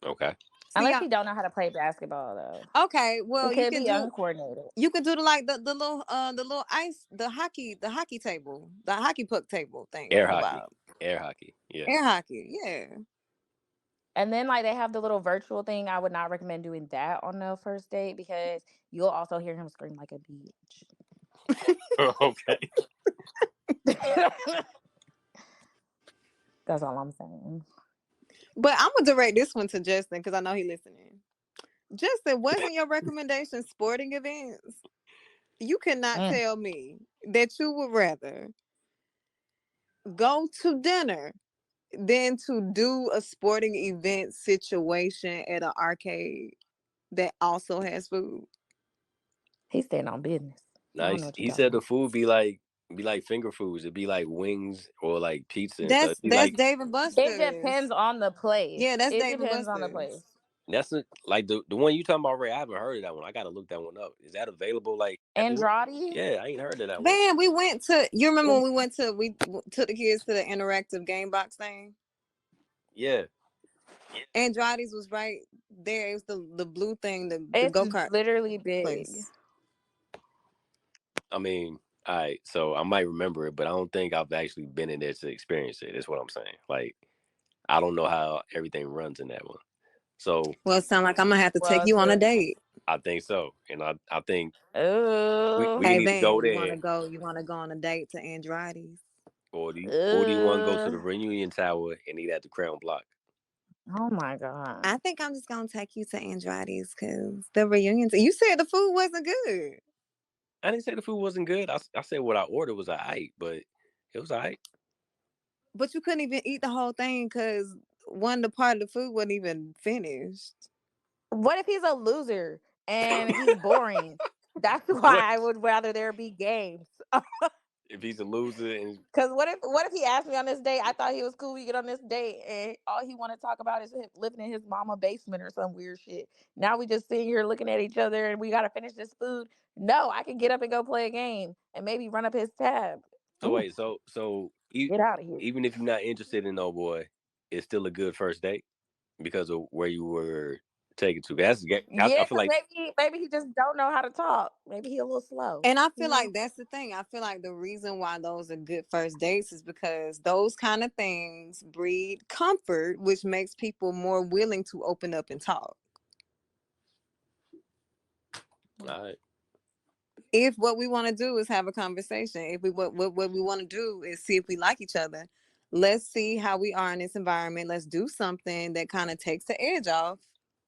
okay. See, unless y'all. you don't know how to play basketball though, Okay, well, it could be uncoordinated. you could do the little ice, the hockey table, the hockey puck table thing Air on the hockey. bottom. Air hockey. Yeah. Air hockey, yeah. And then like they have the little virtual thing. I would not recommend doing that on the first date because you'll also hear him scream like a bitch. Okay. That's all I'm saying. But I'm gonna direct this one to Justin because I know he listening. Justin, wasn't your recommendation sporting events? You cannot Mm. tell me that you would rather go to dinner than to do a sporting event situation at an arcade that also has food. He's staying on business. I don't know Nice. what you're He talking said the about. food be like finger foods. It'd be like wings or like pizza and stuff. It'd be That's like Dave and It Buster's. depends on the place. Yeah, that's It Dave and depends on the Buster's. place. like the one you talking about, Ray. I haven't heard of that one. I gotta look that one up. Is that available like everywhere? Andrade Yeah, I ain't heard of that one. Man, we went to. You remember when is we went to? Took the kids to the interactive game box thing. Yeah. Andrade's was right there. It was the blue thing, the it's go kart literally big. place. I mean, all right, so I might remember it, but I don't think I've actually been in there to experience it. Is what I'm saying. Like, I don't know how everything runs in that one. So Well, it sounds like I'm gonna have to take Well, you on a to date. I think so, and I think we ooh, Hey need to Van, go you want to there, go? You want to go on a date to Andrade's? or do you want to go to ooh. the Reunion Tower and eat at the Crown Block? Oh my god. I think I'm just gonna take you to Andrade's because the reunions. You said the food wasn't good, I didn't say the food wasn't good. I said what I ordered was alright, but it was alright. but you couldn't even eat the whole thing because one the part of the food wasn't even finished. What if he's a loser and he's boring? That's What? why I would rather there be games. if he's a loser and Because what if he asked me on this date? I thought he was cool. We get on this date, and all he want to talk about is him living in his mama basement or some weird shit. Now we just sitting here looking at each other, and we gotta finish this food. No, I can get up and go play a game and maybe run up his tab. so Ooh, wait, so get out of here. even if you're not interested in no boy, it's still a good first date because of where you were taken to. I Yeah, feel because like maybe he just don't know how to talk. Maybe he a little slow. And I feel You know. like that's the thing. I feel like the reason why those are good first dates is because those kind of things breed comfort, which makes people more willing to open up and talk. all right. If what we want to do is have a conversation, if we what we want to do is see if we like each other, let's see how we are in this environment. Let's do something that kind of takes the edge off,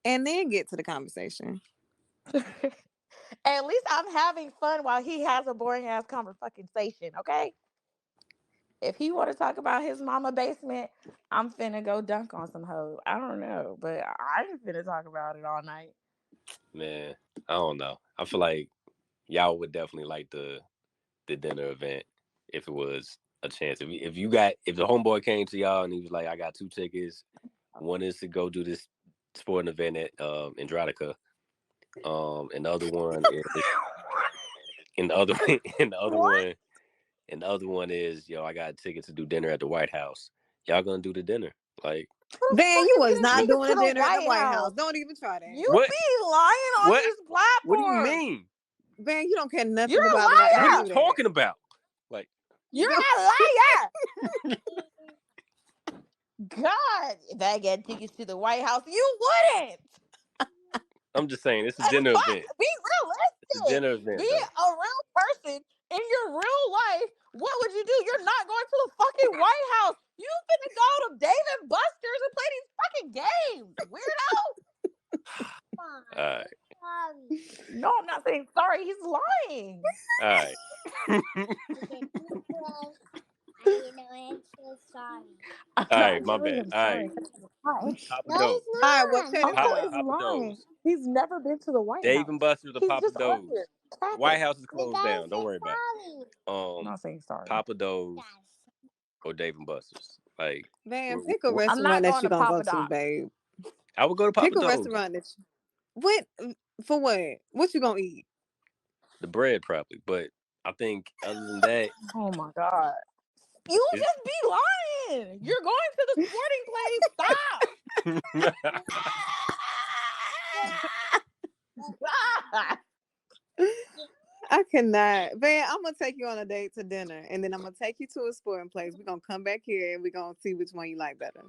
and then get to the conversation. At least I'm having fun while he has a boring ass conversation. Okay. If he want to talk about his mama basement, I'm finna go dunk on some hoes. I don't know, but I ain't finna talk about it all night. Man, I don't know. I feel like y'all would definitely like the dinner event if it was a chance. If the homeboy came to y'all and he was like, I got 2 tickets. One is to go do this sporting event at Andratica. And the other one is and the other and the other What? one and the other one is, yo, I got a ticket to do dinner at the White House. Y'all gonna do the dinner. Like Who the Van, fuck you is was getting not tickets doing to a the dinner at the White White House. House? Don't even try that. You what? be lying on What? these What do you platforms. mean? Van, you don't care You're nothing a about White What are House. you liar. Do that. talking about? Like You're Go- a liar. God, if I get tickets to the White House, you wouldn't. I'm just saying, it's a Like, dinner fuck, event. be It's a realistic. dinner Be event, though. a real person in your real life. What would you do? You're not going to the fucking White House. You finna go to Dave & Buster's and play these fucking games, weirdo. All right, No, I'm not saying sorry. He's lying. all right. All I'm right, not my telling bad. him All right, sorry. 'Cause he's lying. Papa No, Do's. it's All right, well, not. cut it Uncle out. is Papa lying. Do's. He's never been to the White Dave and House. Buster's or He's Papa just on here Do's. White capping. House is You closed guys down. Don't say worry about it. I'm not saying sorry. Papa Do's or Dave and Buster's. Like, Van, pick a I'm not restaurant that going you're to gonna go Papa to, Doc. babe. I would go to Pick Papa a Do's. restaurant that you what for what? What you gonna eat? The bread, probably. But I think other than that, Oh my God. You it's... just be lying. You're going to the sporting place. Stop. God. I cannot. Van, I'm gonna take you on a date to dinner, and then I'm gonna take you to a sporting place. We're gonna come back here and we're gonna see which one you like better.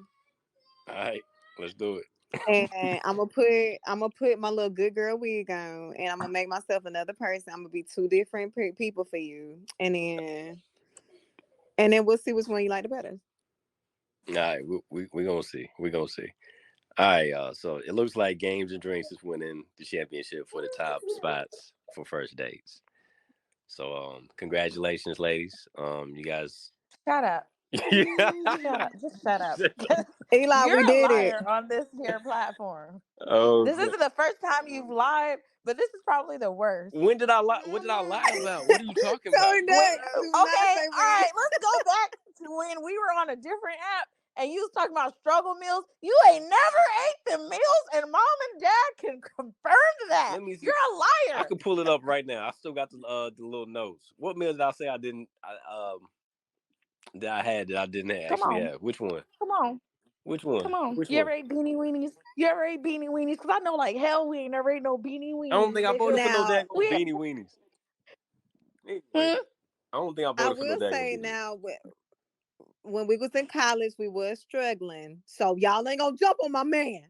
All right, let's do it. And I'm gonna put my little good girl wig on, and I'm gonna make myself another person. I'm gonna be two different people for you, and then we'll see which one you like the better. All right, we gonna see. We gonna see. All right, y'all. So it looks like Games and Drinks is winning the championship for the top spots for first dates. So congratulations, ladies. You guys. Shut up. Shut up. Just shut up. Eli, we You're a did it. liar on this here platform. Oh, This isn't the first time you've lied, but this is probably the worst. when did I lie? What did I lie about? What are you talking So about? that When, do not okay, say all right, let's go back to when we were on a different app and you was talking about struggle meals. You ain't never ate the meals, and mom and dad can confirm that. Let me see. You're a liar. I can pull it up right now. I still got the little notes. What meal did I say I didn't? That I had that I didn't Come actually on. have. Which one? Come on. Which one? Come on. Which You ever one? ate beanie weenies? You ever ate beanie weenies? Because I know like hell we ain't never ate no beanie weenies. I don't think I voted for no now. daggone beanie weenies. Anyway, I don't think I I voted for no will daggone say beanie. now, when we was in college, we was struggling. So y'all ain't gonna jump on my man.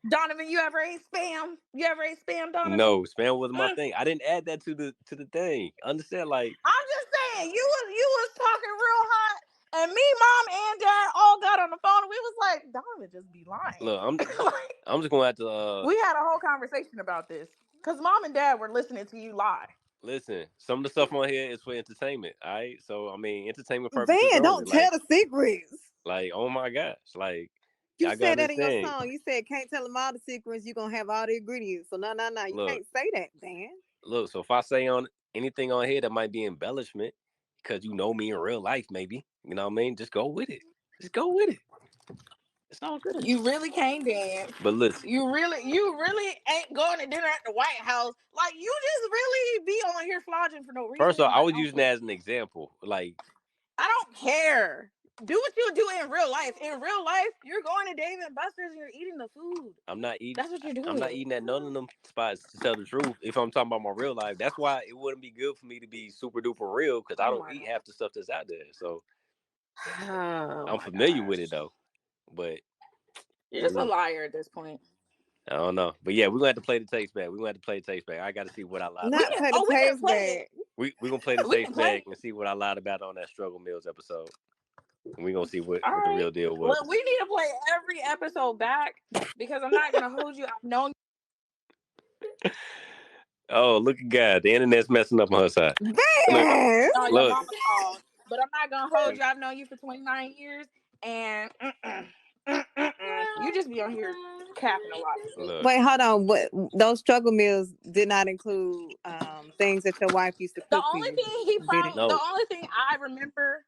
Donovan, you ever ate spam? You ever ate spam, Donovan? No, spam wasn't my thing. I didn't add that to the thing. Understand? Like, I'm just saying, you was talking real hot, and me, mom, and dad all got on the phone, and we was like, Donovan just be lying. look, Like, I'm just gonna have to. we had a whole conversation about this because mom and dad were listening to you lie. Listen, some of the stuff on here is for entertainment. All right, so I mean, entertainment purposes Van, only. don't tell the secrets. Oh my gosh, like You y'all gotta said that in your understand. song. You said can't tell them all the secrets. You're gonna have all the ingredients. So no. You Look, can't say that, Van. look. So if I say on anything on here that might be embellishment, because you know me in real life, maybe. You know what I mean? Just go with it. Just go with it. It's all good. You really can't dance. But listen, you really ain't going to dinner at the White House. Like, you just really be on here flogging for no reason. first of all, I Like, was using that as an example. Like, I don't care. Do what you do in real life. In real life, you're going to Dave and Buster's and you're eating the food. I'm not eating. That's what you're doing. I'm not eating at none of them spots, to tell the truth. If I'm talking about my real life, that's why it wouldn't be good for me to be super duper real, because I don't eat half the stuff that's out there. So I'm familiar with it though. But you're just a liar at this point. I don't know. But yeah, we're gonna have to play the tapes back. We're gonna have to play the tapes back. I gotta see what I lied Not about. play the tapes back. We're gonna play the tapes back and see what I lied about on that Struggle Meals episode. And we're gonna see what the real deal was. Well, we need to play every episode back, because I'm not gonna hold you. I've known. Oh, look at God. The internet's messing up on her side. Look. Your mama called. But I'm not gonna hold you. I've known you for 29 years, and you just be on here capping a lot. Look. Wait, hold on. What, those struggle meals did not include things that your wife used to cook. The only thing I remember,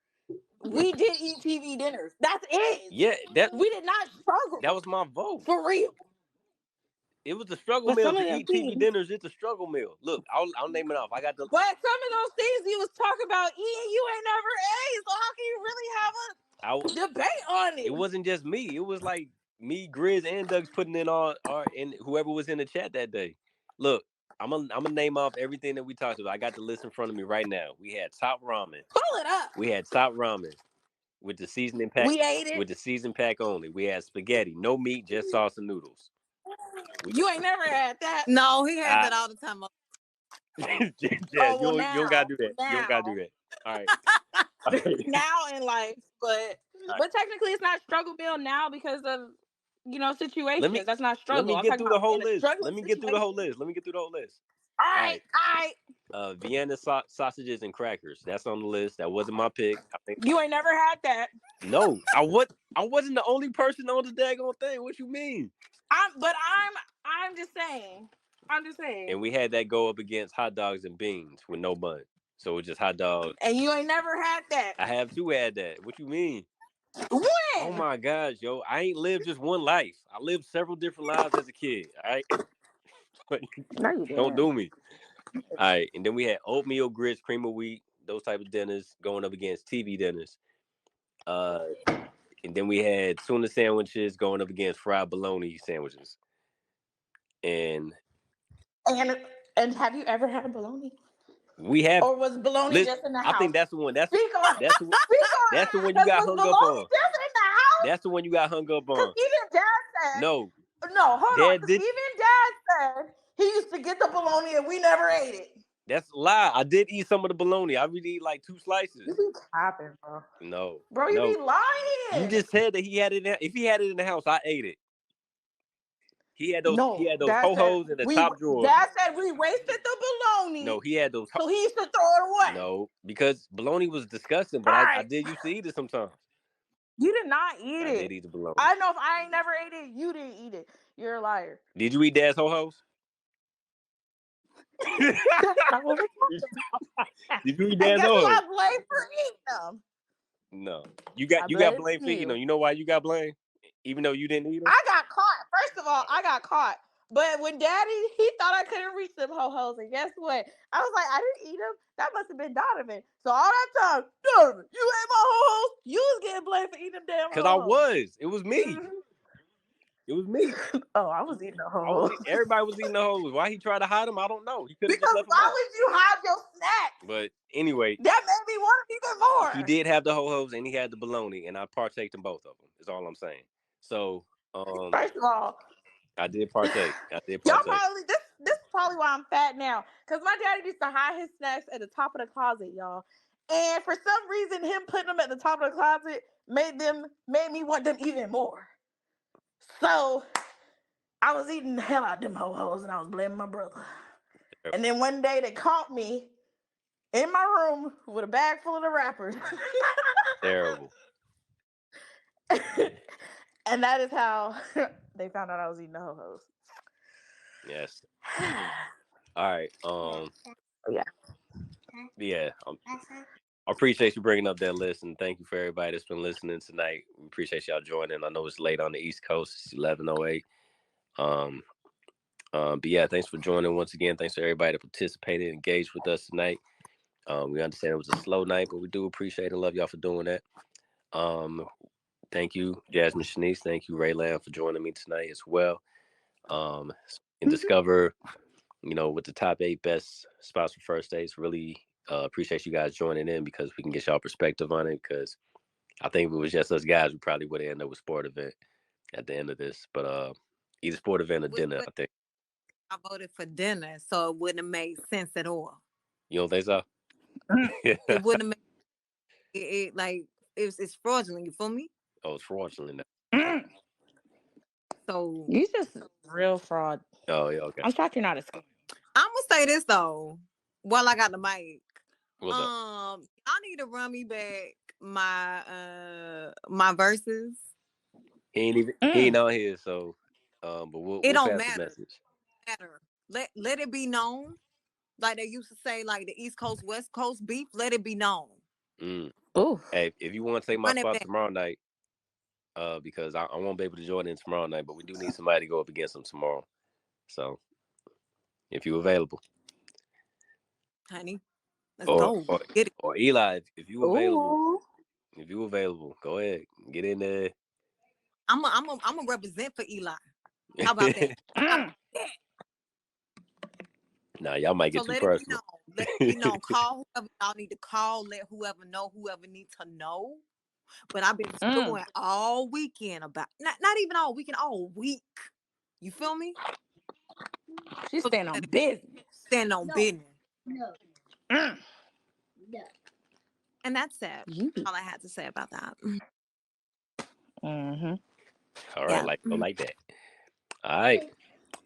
we did eat TV dinners. That's it. Yeah, we did not struggle. That was my vote. For real. It was a struggle meal to eat TV dinners. It's a struggle meal. Look, I'll name it off. I got the. But some of those things you was talking about eating, you ain't never ate. So how can you really have a debate on it? It wasn't just me. It was like me, Grizz, and Doug's putting in our and whoever was in the chat that day. Look, I'm gonna name off everything that we talked about. I got the list in front of me right now. We had top ramen. Pull it up. We had top ramen with the seasoning pack. We ate it with the season pack only. We had spaghetti, no meat, just sauce and noodles. You ain't never had that. No, he had that all the time. You don't gotta do that. You don't gotta do that. All right. Now in life, but technically it's not struggle meal now because of situations. That's not struggle. Let me get through the whole list. Let me get through the whole list. All right. Vienna sausages and crackers. That's on the list. That wasn't my pick. You ain't never had that. No, I wasn't the only person on the daggone thing. What you mean? I'm just saying. And we had that go up against hot dogs and beans with no bun. So it's just hot dogs. And you ain't never had that. I have too had that. What you mean? When? Oh my gosh, yo. I ain't lived just one life. I lived several different lives as a kid. All right. Don't do me. All right. And then we had oatmeal, grits, cream of wheat, those type of dinners going up against TV dinners. And then we had tuna sandwiches going up against fried bologna sandwiches. And have you ever had a bologna? We have. Or was bologna just in the house? I think that's the one. That's the one you got hung up on. Just in the house? That's the one you got hung up on. Even Dad said. No, hold on. Even Dad said he used to get the bologna and we never ate it. That's a lie. I did eat some of the bologna. I really eat like 2 slices. You be capping, bro. No. Bro, you be lying. You just said that he had it. If he had it in the house, I ate it. He had those ho-hos in the top drawer. Dad said we wasted the bologna. No, he had those. So he used to throw it away. No, because bologna was disgusting, but I did used to eat it sometimes. You did not eat it. I did eat the bologna. I know if I ain't never ate it, you didn't eat it. You're a liar. Did you eat Dad's ho-hos? Did you eat Dad's ho-hos? I blame for eating them. No. You got blamed for eating them. You know why you got blamed? Even though you didn't eat them? I got caught. First of all, I got caught. But when Daddy, he thought I couldn't reach them ho-hos. And guess what? I was like, I didn't eat them. That must have been Donovan. So all that time, Donovan, you ate my ho-hos. You was getting blamed for eating them damn ho-hos. Because I was. It was me. It was me. Oh, I was eating the ho-hos. Everybody was eating the ho-hos. Why he tried to hide them, I don't know. He could have just left them out. Would you hide your snack? But anyway. That made me want it even more. He did have the ho-hos and he had the bologna. And I partaked in both of them, is all I'm saying. So, first of all, I did partake. Y'all probably this is probably why I'm fat now. Cause my daddy used to hide his snacks at the top of the closet, y'all. And for some reason, him putting them at the top of the closet made me want them even more. So I was eating the hell out of them ho-hos and I was blaming my brother. And then one day they caught me in my room with a bag full of the wrappers. Terrible. And that is how they found out I was eating the ho-hos. Yes. All right. Yeah. Yeah, I appreciate you bringing up that list, and thank you for everybody that's been listening tonight. We appreciate y'all joining. I know it's late on the East Coast; it's 11:08. Um, but yeah, thanks for joining once again. Thanks to everybody that participated, and engaged with us tonight. We understand it was a slow night, but we do appreciate and love y'all for doing that. Thank you, Jasmine Shanice. Thank you, Raylan, for joining me tonight as well. And discover, with the top 8 best spots for first dates. Really appreciate you guys joining in because we can get y'all perspective on it. Because I think if it was just us guys, we probably would have ended up with sport event at the end of this. But either sport event or dinner, I think. I voted for dinner, so it wouldn't have made sense at all. You don't think so? It wouldn't have made it like it's fraudulent. You feel me? Oh, it's fraudulent. So You just real fraud. Oh, yeah, okay. I'm shocked you're not a school. I'm gonna say this though, while I got the mic. What's up? I need to run me back my verses. He ain't on here, so but we'll don't pass the matter. message. Let it be known, like they used to say, like the East Coast West Coast beef. Let it be known. Oh, hey, if you want to take my spot tomorrow night, because I won't be able to join in tomorrow night, but we do need somebody to go up against them tomorrow. So if you're available, honey, let's go. Get it. Or Eli, if you available, go ahead, get in there. I'm a represent for Eli. How about that? Nah, y'all might get too personal. Let it be known. Call whoever y'all need to call. Let whoever know whoever needs to know. But I've been doing all weekend about not even all weekend, all week. You feel me? She's standing on business. Business. No. And that's it. All I had to say about that. All right, like that. All right.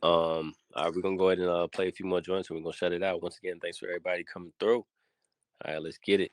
All right, we're gonna go ahead and play a few more joints and we're gonna shut it out. Once again, thanks for everybody coming through. All right, let's get it.